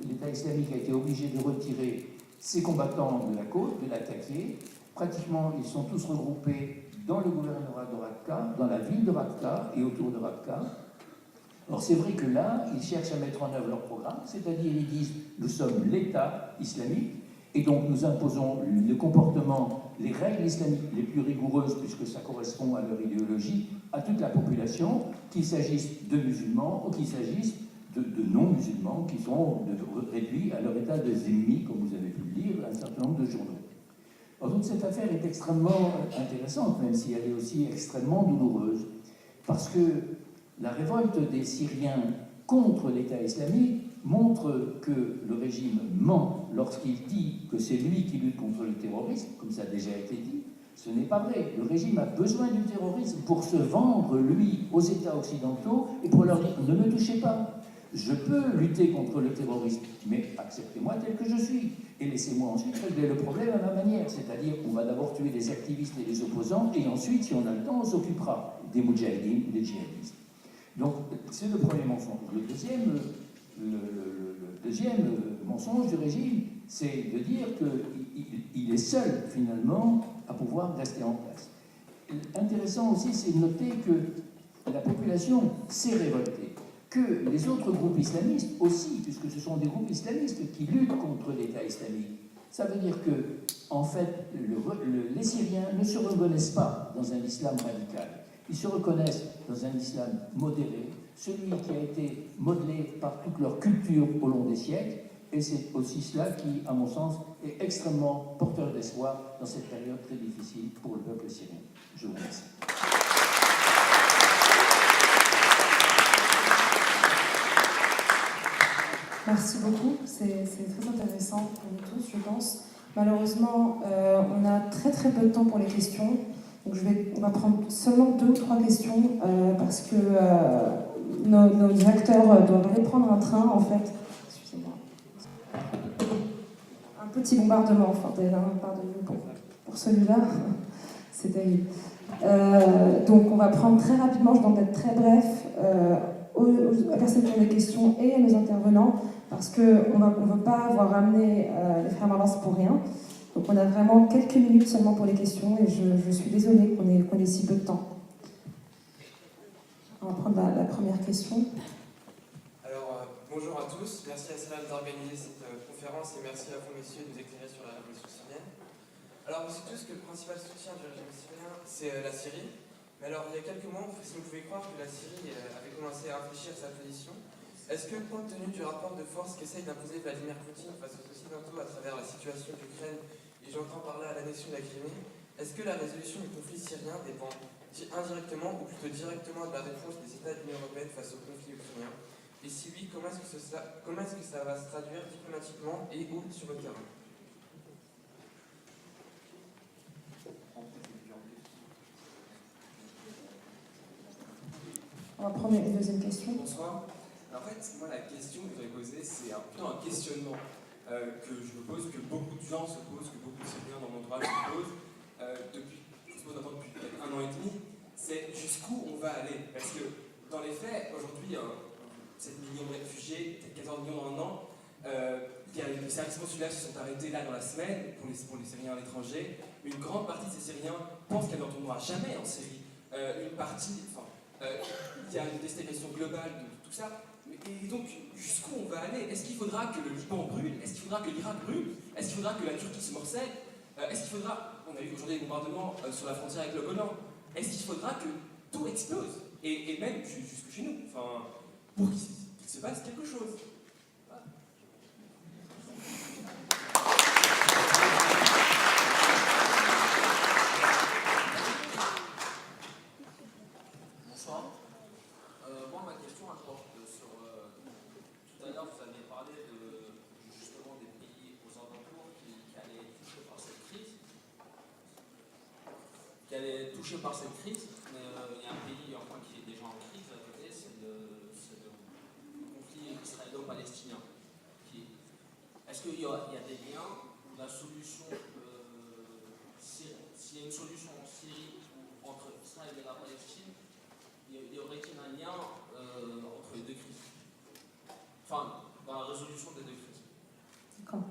F: L'État islamique a été obligé de retirer ses combattants de la côte, de l'attaquer. Pratiquement, ils sont tous regroupés dans le gouvernorat de Raqqa, dans la ville de Raqqa et autour de Raqqa. Alors c'est vrai que là, ils cherchent à mettre en œuvre leur programme, c'est-à-dire ils disent nous sommes l'État islamique et donc nous imposons le comportement, les règles islamiques les plus rigoureuses, puisque ça correspond à leur idéologie, à toute la population, qu'il s'agisse de musulmans ou qu'il s'agisse de non-musulmans qui sont réduits à leur état de zimmi, comme vous avez pu le lire, un certain nombre de journaux. Alors, donc cette affaire est extrêmement intéressante, même si elle est aussi extrêmement douloureuse, parce que la révolte des Syriens contre l'État islamique montre que le régime ment lorsqu'il dit que c'est lui qui lutte contre le terrorisme, comme ça a déjà été dit. Ce n'est pas vrai. Le régime a besoin du terrorisme pour se vendre, lui, aux États occidentaux et pour leur dire « ne me touchez pas ». Je peux lutter contre le terrorisme, mais acceptez-moi tel que je suis. Et laissez-moi ensuite régler le problème à ma manière. C'est-à-dire qu'on va d'abord tuer les activistes et les opposants, et ensuite, si on a le temps, on s'occupera des moudjahidines ou des djihadistes. Donc, c'est le premier mensonge. Le deuxième mensonge du régime, c'est de dire qu'il est seul, finalement, à pouvoir rester en place. Intéressant aussi, c'est de noter que la population s'est révoltée, que les autres groupes islamistes aussi, puisque ce sont des groupes islamistes qui luttent contre l'État islamique. Ça veut dire que, en fait, les Syriens ne se reconnaissent pas dans un islam radical. Ils se reconnaissent dans un islam modéré, celui qui a été modelé par toute leur culture au long des siècles, et c'est aussi cela qui, à mon sens, est extrêmement porteur d'espoir dans cette période très difficile pour le peuple syrien. Je vous remercie.
B: Merci beaucoup, c'est très intéressant pour nous tous, je pense. Malheureusement, on a très très peu de temps pour les questions, donc on va prendre seulement 2 ou 3 questions parce que nos acteurs doivent aller prendre un train en fait. Excusez-moi. Un petit bombardement, enfin, pardonnez-nous pour celui-là, c'est terrible. Donc on va prendre très rapidement, je demande d'être très bref, aux personnes qui ont des questions et à nos intervenants, parce qu'on ne veut pas avoir ramené les frères Marlens pour rien. Donc on a vraiment quelques minutes seulement pour les questions, et je suis désolée qu'on ait si peu de temps. On va prendre la première question.
G: Alors, bonjour à tous, merci à Salam d'organiser cette conférence et merci à vous messieurs de nous éclairer sur la révolution syrienne. Alors, on sait tous que le principal soutien du régime syrien, c'est la Syrie. Mais alors, il y a quelques mois, si vous pouvez croire que la Syrie avait commencé à réfléchir sa position, est-ce que, compte tenu du rapport de force qu'essaye d'imposer Vladimir Poutine face aux Occidentaux à travers la situation d'Ukraine, et j'entends par là l'annexion de la Crimée, est-ce que la résolution du conflit syrien dépend indirectement ou plutôt directement de la réponse des États de l'Union européenne face au conflit ukrainien? Et si oui, comment est-ce que ça va se traduire diplomatiquement et où sur le terrain?
B: On va prendre une deuxième question.
H: Bonsoir. En fait, moi, la question que je voudrais poser, c'est plutôt un questionnement que je me pose, que beaucoup de gens se posent, que beaucoup de Syriens dans mon entourage se posent, depuis peut-être 1 an et demi, c'est jusqu'où on va aller. Parce que, dans les faits, aujourd'hui, 7 millions de réfugiés, peut-être 14 millions dans 1 an, il y a les services consulaires qui sont arrêtés là dans la semaine pour les Syriens à l'étranger. Une grande partie de ces Syriens pensent qu'elle ne retournera jamais en Syrie. Une partie, il y a une déstabilisation globale de tout ça. Et donc, jusqu'où on va aller? Est-ce qu'il faudra que le Liban brûle? Est-ce qu'il faudra que l'Irak brûle? Est-ce qu'il faudra que la Turquie se morselle? Est-ce qu'il faudra, on a eu aujourd'hui des bombardements sur la frontière avec le Golan, est-ce qu'il faudra que tout explose? Et même jusque chez nous, pour qu'il se passe quelque chose. Voilà.
I: Bonsoir. Moi, ma question elle porte sur. Tout à l'heure, vous avez parlé justement des pays aux alentours qui allaient être touchés par cette crise. Mais il y a un pays enfin, qui est déjà en crise à côté, c'est le conflit israélo-palestinien. Est-ce qu'il y a des liens où la solution, s'il y a une solution en Syrie entre Israël et la Palestine, y aurait-il un lien entre les deux crises? Enfin, dans la résolution des deux crises.
B: D'accord.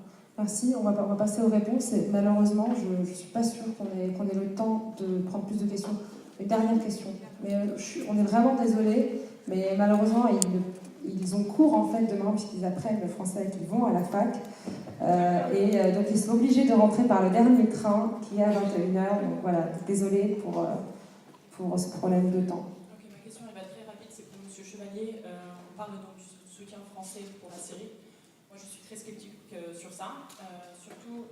B: Merci. On va passer aux réponses. Et malheureusement, je ne suis pas sûre qu'on ait le temps de prendre plus de questions. Une dernière question. Mais on est vraiment désolé, mais malheureusement, ils ont cours en fait demain, puisqu'ils apprennent le français et qu'ils vont à la fac. Donc ils sont obligés de rentrer par le dernier train qui est à 21h. Donc voilà, désolé pour ce problème de temps.
J: Ok, ma question elle va être très rapide, c'est pour M. Chevalier. On parle donc du soutien français pour la Syrie. Moi je suis très sceptique sur ça. Surtout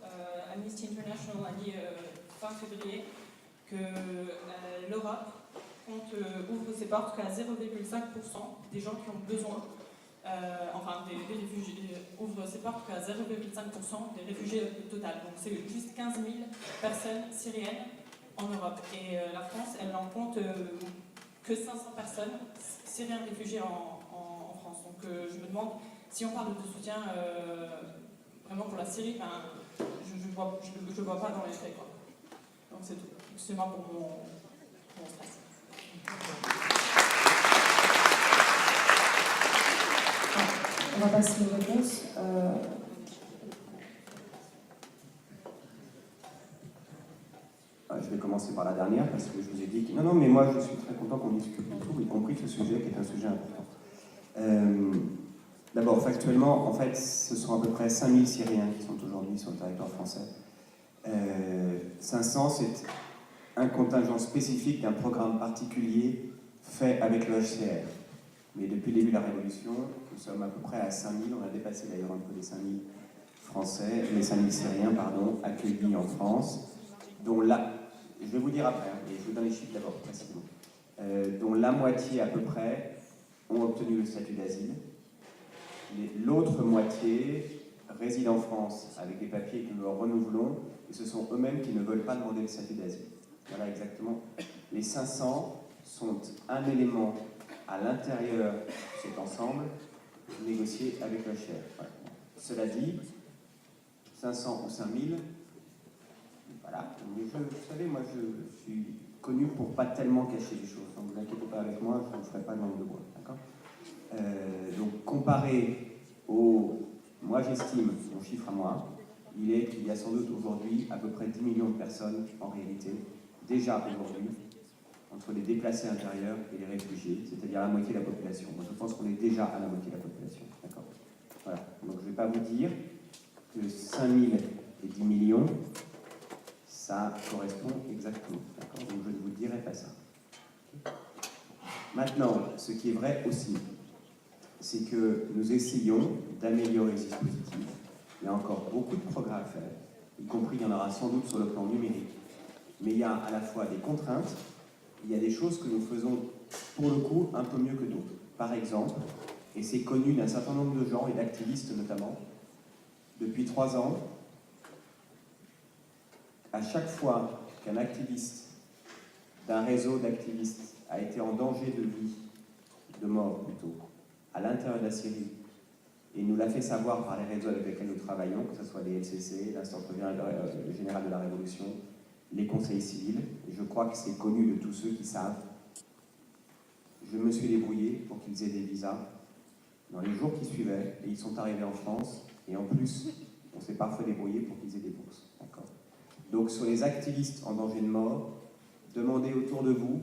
J: Amnesty International a dit fin février que l'Europe ouvre ses portes qu'à 0,5% des gens qui ont besoin, des réfugiés, ouvre ses portes qu'à 0,5% des réfugiés total. Donc c'est juste 15 000 personnes syriennes en Europe. Et la France, elle n'en compte que 500 personnes syriens réfugiés en France. Donc je me demande, si on parle de soutien vraiment pour la Syrie, je ne vois pas dans les faits, quoi. Donc c'est tout. Excusez-moi pour mon stress.
B: On va passer aux réponses.
C: Je vais commencer par la dernière parce que je vous ai dit que non, mais moi je suis très content qu'on discute de tout, y compris ce sujet qui est un sujet important. D'abord, factuellement, en fait, ce sont à peu près 5000 Syriens qui sont aujourd'hui sur le territoire français. 500, c'est un contingent spécifique d'un programme particulier fait avec le HCR. Mais depuis le début de la Révolution, nous sommes à peu près à 5000, on a dépassé d'ailleurs un peu les 5000 Français, les 5000 Syriens, accueillis en France, dont je vais vous dire après, mais je vous donne les chiffres d'abord précisément, dont la moitié à peu près ont obtenu le statut d'asile. L'autre moitié réside en France avec des papiers que nous leur renouvelons, et ce sont eux-mêmes qui ne veulent pas demander le statut d'asile. Voilà exactement. Les 500 sont un élément à l'intérieur de cet ensemble négocié avec le HCR. Voilà. Cela dit, 500 ou 5000, voilà. Mais vous savez, moi je suis connu pour pas tellement cacher les choses. Donc ne vous inquiétez pas avec moi, je ne ferai pas de langue de bois. D'accord ? Donc comparé moi j'estime, mon chiffre à moi, il est qu'il y a sans doute aujourd'hui à peu près 10 millions de personnes en réalité, déjà aujourd'hui, entre les déplacés intérieurs et les réfugiés, c'est-à-dire la moitié de la population. Moi je pense qu'on est déjà à la moitié de la population. D'accord ? Voilà. Donc je ne vais pas vous dire que 5000 et 10 millions, ça correspond exactement. D'accord ? Donc je ne vous dirai pas ça. Maintenant, ce qui est vrai aussi, c'est que nous essayons d'améliorer les dispositifs. Il y a encore beaucoup de progrès à faire, y compris il y en aura sans doute sur le plan numérique. Mais il y a à la fois des contraintes, il y a des choses que nous faisons pour le coup un peu mieux que d'autres. Par exemple, et c'est connu d'un certain nombre de gens et d'activistes notamment, depuis 3 ans, à chaque fois qu'un activiste d'un réseau d'activistes a été en danger de vie, de mort plutôt, à l'intérieur de la Syrie, et nous l'a fait savoir par les réseaux avec lesquels nous travaillons, que ce soit les LCC, l'Instance générale de la Révolution, les conseils civils, et je crois que c'est connu de tous ceux qui savent. Je me suis débrouillé pour qu'ils aient des visas dans les jours qui suivaient, et ils sont arrivés en France, et en plus, on s'est parfois débrouillé pour qu'ils aient des bourses. D'accord ? Donc sur les activistes en danger de mort, demandez autour de vous,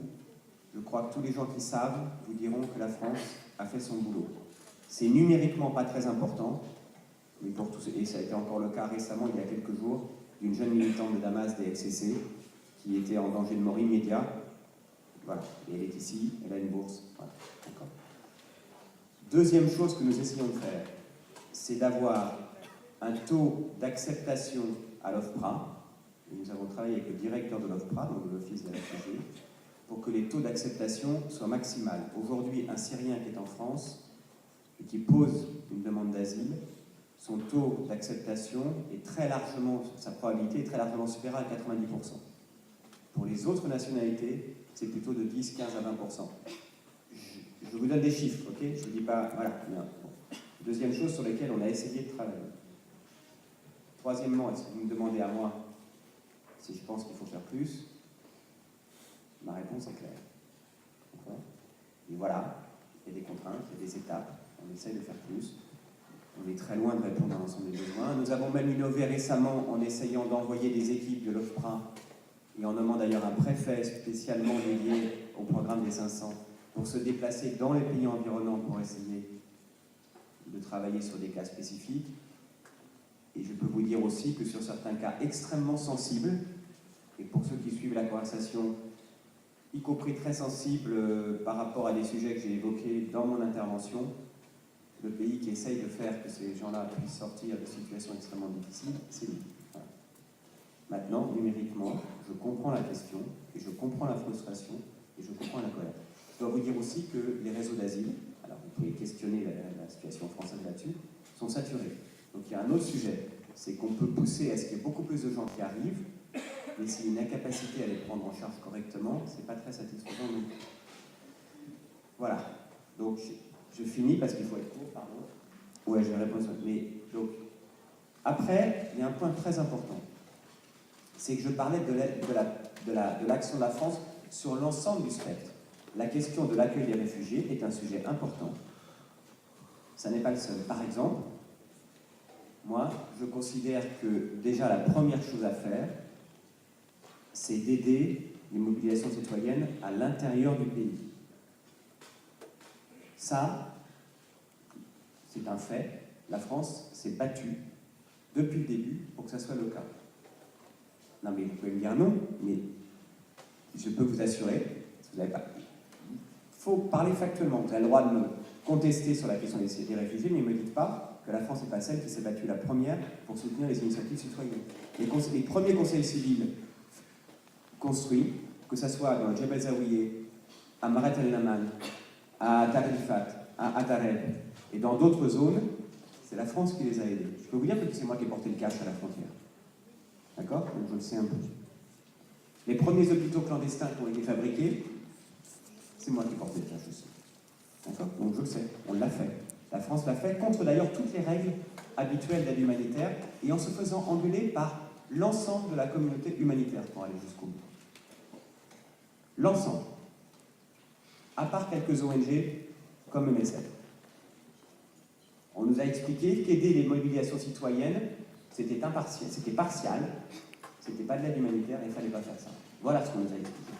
C: je crois que tous les gens qui savent vous diront que la France a fait son boulot. C'est numériquement pas très important, mais pour tous, et ça a été encore le cas récemment, il y a quelques jours, d'une jeune militante de Damas des FCC qui était en danger de mort immédiat. Voilà, et elle est ici, elle a une bourse. Voilà. D'accord. Deuxième chose que nous essayons de faire, c'est d'avoir un taux d'acceptation à l'OFPRA. Et nous avons travaillé avec le directeur de l'OFPRA, donc de l'Office des réfugiés, pour que les taux d'acceptation soient maximales. Aujourd'hui, un Syrien qui est en France et qui pose une demande d'asile, son taux d'acceptation est très largement, sa probabilité est très largement supérieure à 90%. Pour les autres nationalités, c'est plutôt de 10, 15 à 20%. Je vous donne des chiffres, ok ? Je ne vous dis pas, voilà. Bon. Deuxième chose sur laquelle on a essayé de travailler. Troisièmement, est-ce que vous me demandez à moi si je pense qu'il faut faire plus? Ma réponse est claire. Et voilà, il y a des contraintes, il y a des étapes, on essaye de faire plus. On est très loin de répondre à l'ensemble des besoins. Nous avons même innové récemment en essayant d'envoyer des équipes de l'OFPRA et en nommant d'ailleurs un préfet spécialement dédié au programme des 500 pour se déplacer dans les pays environnants pour essayer de travailler sur des cas spécifiques. Et je peux vous dire aussi que sur certains cas extrêmement sensibles, et pour ceux qui suivent la conversation, y compris très sensibles par rapport à des sujets que j'ai évoqués dans mon intervention, le pays qui essaye de faire que ces gens-là puissent sortir de situations extrêmement difficiles, c'est nous. Voilà. Maintenant, numériquement, je comprends la question, et je comprends la frustration, et je comprends la colère. Je dois vous dire aussi que les réseaux d'asile, alors vous pouvez questionner la situation française là-dessus, sont saturés. Donc il y a un autre sujet, c'est qu'on peut pousser à ce qu'il y ait beaucoup plus de gens qui arrivent, mais s'il y a une incapacité à les prendre en charge correctement, c'est pas très satisfaisant non plus. Voilà. Donc je finis parce qu'il faut être court, pardon. Ouais, je vais répondre. Mais donc, après, il y a un point très important. C'est que je parlais de l'action de la France sur l'ensemble du spectre. La question de l'accueil des réfugiés est un sujet important. Ça n'est pas le seul. Par exemple, moi, je considère que déjà la première chose à faire, c'est d'aider les mobilisations citoyennes à l'intérieur du pays. Ça, c'est un fait. La France s'est battue depuis le début pour que ça soit le cas. Non, mais vous pouvez me dire non, mais je peux vous assurer, vous n'avez pas. Il faut parler factuellement. Vous avez le droit de me contester sur la question des réfugiés, mais ne me dites pas que la France n'est pas celle qui s'est battue la première pour soutenir les initiatives citoyennes. Les premiers conseils civils construits, que ce soit dans Jebel Zawiye, à Maret el-Naman, à Tarifat, à Atareb et dans d'autres zones, c'est la France qui les a aidés. Je peux vous dire que c'est moi qui ai porté le cash à la frontière. D'accord? Donc je le sais un peu. Les premiers hôpitaux clandestins qui ont été fabriqués, c'est moi qui ai porté le cash aussi. D'accord? Donc je le sais, on l'a fait. La France l'a fait, contre d'ailleurs toutes les règles habituelles d'aide humanitaire, et en se faisant engueuler par l'ensemble de la communauté humanitaire pour aller jusqu'au bout. L'ensemble. À part quelques ONG comme MSF. On nous a expliqué qu'aider les mobilisations citoyennes, c'était impartial, c'était partial, c'était pas de l'aide humanitaire et il ne fallait pas faire ça. Voilà ce qu'on nous a expliqué.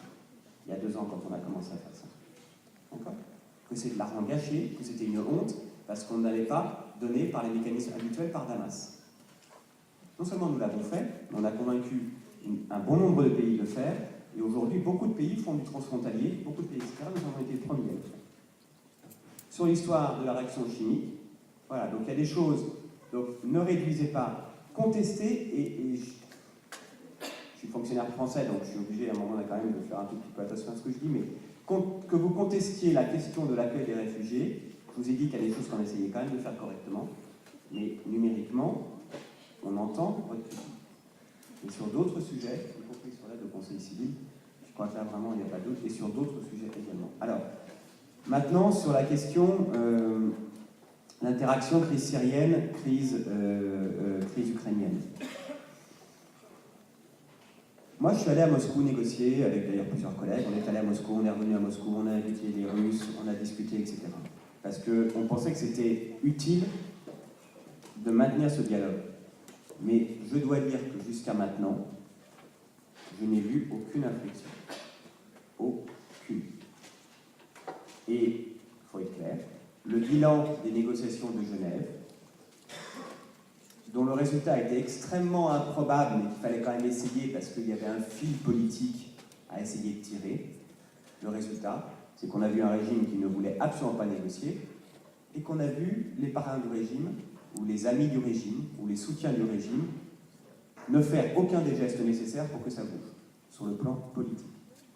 C: Il y a 2 ans quand on a commencé à faire ça. D'accord? Que c'est de l'argent gâché, que c'était une honte, parce qu'on n'allait pas donner par les mécanismes habituels par Damas. Non seulement nous l'avons fait, mais on a convaincu un bon nombre de pays de le faire, et aujourd'hui beaucoup de pays font du transfrontalier, beaucoup de pays, etc. Nous avons été les premiers à le faire. Sur l'histoire de la réaction chimique, voilà, donc il y a des choses, donc ne réduisez pas, contestez, et je suis fonctionnaire français, donc je suis obligé à un moment quand même de faire un tout petit peu attention à ce que je dis, mais que vous contestiez la question de l'accueil des réfugiés, je vous ai dit qu'il y a des choses qu'on essayait quand même de faire correctement, mais numériquement, on entend votre critique. Et sur d'autres sujets, y compris sur l'aide au conseil civil, je crois que là vraiment il n'y a pas d'autre, et sur d'autres sujets également. Alors, maintenant sur la question, l'interaction crise syrienne, crise ukrainienne. Moi, je suis allé à Moscou négocier avec d'ailleurs plusieurs collègues. On est allé à Moscou, on est revenu à Moscou, on a invité les Russes, on a discuté, etc. Parce qu'on pensait que c'était utile de maintenir ce dialogue. Mais je dois dire que jusqu'à maintenant, je n'ai vu aucune inflexion. Aucune. Et, il faut être clair, le bilan des négociations de Genève, dont le résultat était extrêmement improbable, mais qu'il fallait quand même essayer parce qu'il y avait un fil politique à essayer de tirer. Le résultat, c'est qu'on a vu un régime qui ne voulait absolument pas négocier et qu'on a vu les parrains du régime, ou les amis du régime, ou les soutiens du régime, ne faire aucun des gestes nécessaires pour que ça bouge, sur le plan politique.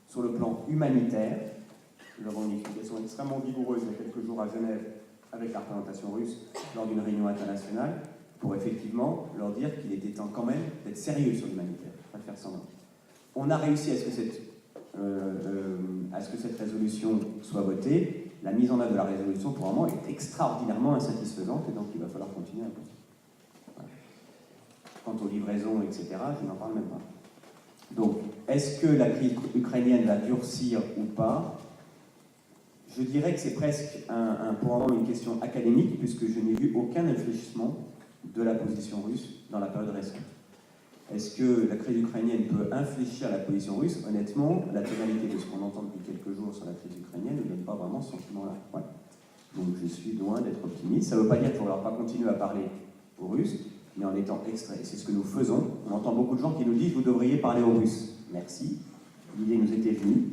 C: Sur le plan humanitaire, nous avons une explication extrêmement vigoureuse il y a quelques jours à Genève avec la représentation russe lors d'une réunion internationale, pour effectivement leur dire qu'il était temps quand même d'être sérieux sur l'humanitaire, pas de faire semblant. On a réussi à ce que cette résolution soit votée. La mise en œuvre de la résolution, pour le moment, est extraordinairement insatisfaisante, et donc il va falloir continuer un peu. Voilà. Quant aux livraisons, etc., je n'en parle même pas. Donc, est-ce que la crise ukrainienne va durcir ou pas? Je dirais que c'est presque pour un moment une question académique, puisque je n'ai vu aucun infléchissement de la position russe dans la période récente. Est-ce que la crise ukrainienne peut infléchir la position russe? Honnêtement, la tonalité de ce qu'on entend depuis quelques jours sur la crise ukrainienne ne donne pas vraiment ce sentiment-là. Ouais. Donc je suis loin d'être optimiste. Ça ne veut pas dire qu'il ne faudra pas continuer à parler aux Russes, mais en étant extrait. Et c'est ce que nous faisons. On entend beaucoup de gens qui nous disent « vous devriez parler aux Russes ». Merci. L'idée nous était venue.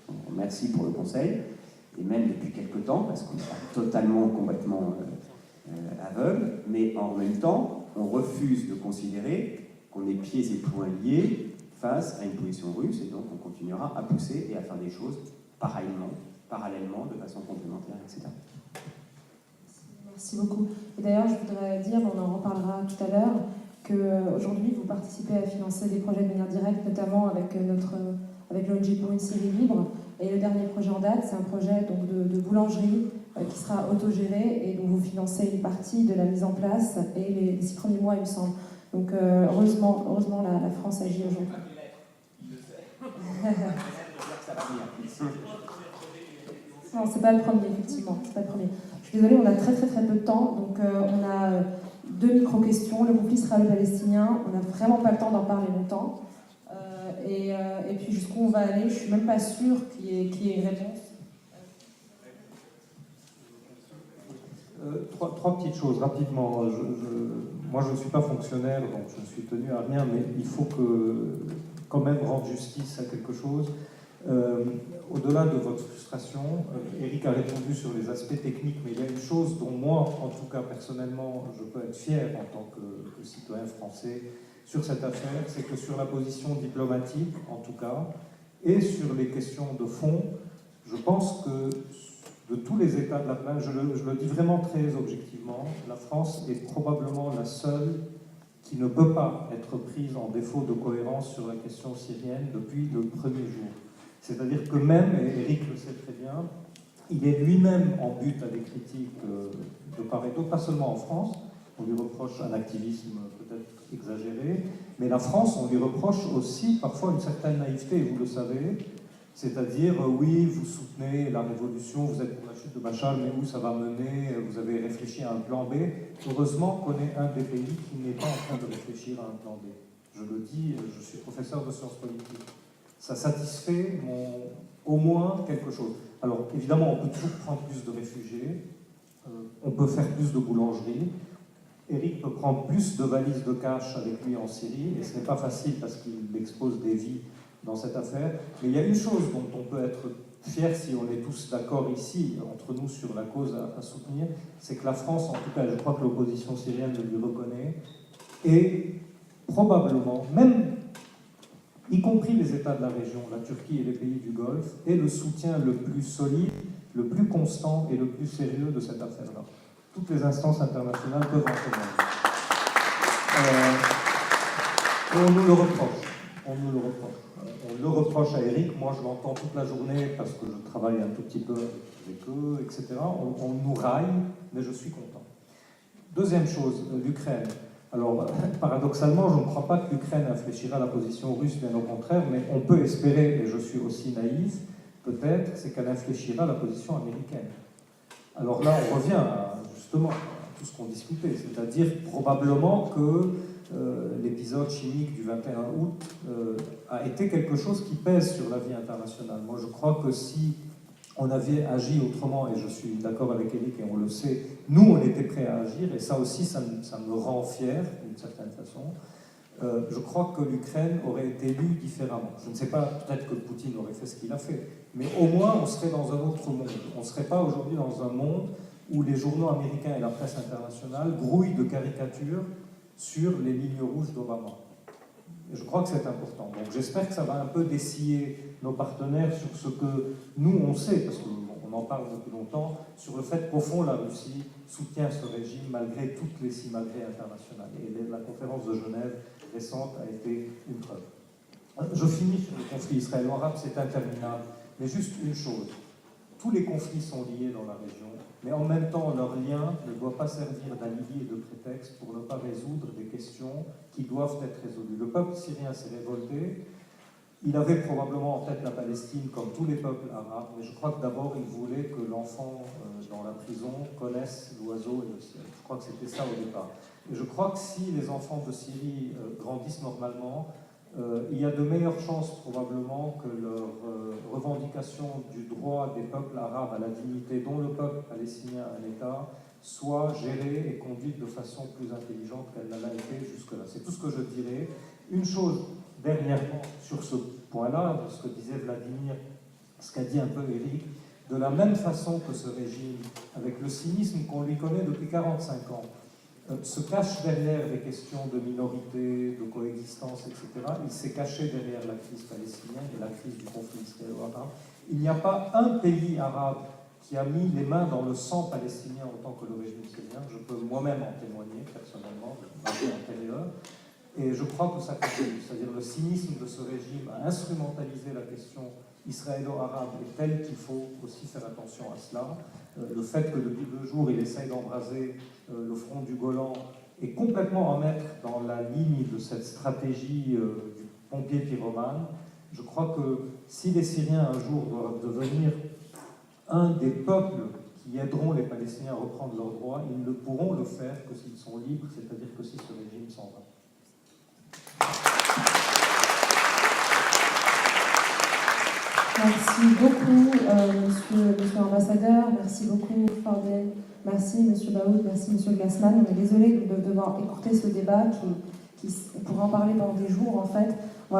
C: Donc, merci pour le conseil. Et même depuis quelques temps, parce qu'on n'est pas totalement, complètement aveugle, mais en même temps, on refuse de considérer qu'on est pieds et poings liés face à une position russe, et donc on continuera à pousser et à faire des choses parallèlement, de façon complémentaire, etc.
B: Merci beaucoup. Et d'ailleurs, je voudrais dire, on en reparlera tout à l'heure, qu'aujourd'hui, vous participez à financer des projets de manière directe, notamment avec l'ONG pour une Syrie libre. Et le dernier projet en date, c'est un projet donc, de boulangerie qui sera autogéré et dont vous financez une partie de la mise en place et les 6 premiers mois, il me semble. Donc heureusement la France agit aujourd'hui. Non, c'est pas le premier, effectivement. C'est pas le premier. Je suis désolée, on a très peu de temps. Donc on a 2 micro-questions. Le conflit israélo-palestinien. On n'a vraiment pas le temps d'en parler longtemps. Et puis jusqu'où on va aller, je suis même pas sûre qu'il y ait une réponse.
E: Trois petites choses, rapidement. Moi, je ne suis pas fonctionnaire, donc je ne suis tenu à rien, mais il faut quand même rendre justice à quelque chose. Au-delà de votre frustration, Eric a répondu sur les aspects techniques, mais il y a une chose dont moi, en tout cas personnellement, je peux être fier en tant que citoyen français sur cette affaire, c'est que sur la position diplomatique, en tout cas, et sur les questions de fond, je pense que de tous les États de la planète, je le dis vraiment très objectivement, la France est probablement la seule qui ne peut pas être prise en défaut de cohérence sur la question syrienne depuis le premier jour. C'est-à-dire que même, et Eric le sait très bien, il est lui-même en but à des critiques de part et d'autre, pas seulement en France, on lui reproche un activisme peut-être exagéré, mais la France, on lui reproche aussi parfois une certaine naïveté, vous le savez, c'est-à-dire, oui, vous soutenez la révolution, vous êtes pour la chute de Bachar, mais où ça va mener? Vous avez réfléchi à un plan B. Heureusement qu'on est un des pays qui n'est pas en train de réfléchir à un plan B. Je le dis, je suis professeur de sciences politiques. Ça satisfait au moins quelque chose. Alors, évidemment, on peut toujours prendre plus de réfugiés, on peut faire plus de boulangeries. Eric peut prendre plus de valises de cash avec lui en Syrie, et ce n'est pas facile parce qu'il expose des vies dans cette affaire. Mais il y a une chose dont on peut être fier si on est tous d'accord ici, entre nous, sur la cause à soutenir, c'est que la France, en tout cas, je crois que l'opposition syrienne le lui reconnaît, et probablement, même, y compris les États de la région, la Turquie et les pays du Golfe, est le soutien le plus solide, le plus constant et le plus sérieux de cette affaire-là. Toutes les instances internationales peuvent en témoigner. Et on nous le reproche. On le reproche à Eric, moi je l'entends toute la journée parce que je travaille un tout petit peu avec eux, etc. On nous raille, mais je suis content. Deuxième chose, l'Ukraine. Alors, paradoxalement, je ne crois pas que l'Ukraine infléchira la position russe, bien au contraire, mais on peut espérer, et je suis aussi naïf, peut-être, c'est qu'elle infléchira la position américaine. Alors là, on revient justement à tout ce qu'on discutait, c'est-à-dire probablement que l'épisode chimique du 21 août a été quelque chose qui pèse sur la vie internationale. Moi, je crois que si on avait agi autrement, et je suis d'accord avec Eric, et on le sait, nous, on était prêts à agir, et ça aussi, ça me rend fier, d'une certaine façon. Je crois que l'Ukraine aurait été lue différemment. Je ne sais pas, peut-être que Poutine aurait fait ce qu'il a fait, mais au moins, on serait dans un autre monde. On ne serait pas aujourd'hui dans un monde où les journaux américains et la presse internationale grouillent de caricatures sur les lignes rouges d'Obama. Et je crois que c'est important. Donc j'espère que ça va un peu dessiller nos partenaires sur ce que nous on sait, parce qu'on en parle depuis longtemps, sur le fait qu'au fond la Russie soutient ce régime malgré toutes les simagrées internationales. Et la conférence de Genève récente a été une preuve. Je finis sur le conflit israélo-arabe, c'est interminable, mais juste une chose. Tous les conflits sont liés dans la région, mais en même temps, leur lien ne doit pas servir d'alibi et de prétexte pour ne pas résoudre des questions qui doivent être résolues. Le peuple syrien s'est révolté, Il avait probablement en tête la Palestine comme tous les peuples arabes, mais je crois que d'abord il voulait que l'enfant dans la prison connaisse l'oiseau et le ciel. Je crois que c'était ça au départ. Et je crois que si les enfants de Syrie grandissent normalement, il y a de meilleures chances probablement que leur revendication du droit des peuples arabes à la dignité dont le peuple palestinien a un État soit gérée et conduite de façon plus intelligente qu'elle ne l'a été jusque-là. C'est tout ce que je dirais. Une chose dernièrement sur ce point-là, ce que disait Vladimir, ce qu'a dit un peu Eric, de la même façon que ce régime, avec le cynisme qu'on lui connaît depuis 45 ans, se cache derrière les questions de minorité, de coexistence, etc. Il s'est caché derrière la crise palestinienne et la crise du conflit israélo-arabe. Il n'y a pas un pays arabe qui a mis les mains dans le sang palestinien autant que le régime syrien. Je peux moi-même en témoigner personnellement, de ma vie antérieure. Et je crois que ça continue. C'est-à-dire le cynisme de ce régime à instrumentaliser la question israélo-arabe est tel qu'il faut aussi faire attention à cela. Le fait que depuis 2 jours, il essaye d'embraser le front du Golan est complètement à mettre dans la ligne de cette stratégie du pompier pyromane. Je crois que si les Syriens un jour doivent devenir un des peuples qui aideront les Palestiniens à reprendre leurs droits, ils ne pourront le faire que s'ils sont libres, c'est-à-dire que si ce régime s'en va.
B: Merci beaucoup, monsieur l'ambassadeur. Merci beaucoup, Fardel. Merci, monsieur Baoud. Merci, monsieur Glassman. On est désolé de devoir écourter ce débat on pourrait en parler pendant des jours, en fait. On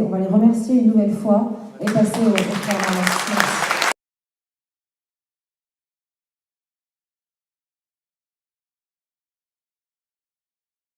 B: va les remercier une nouvelle fois et passer au frère. Merci.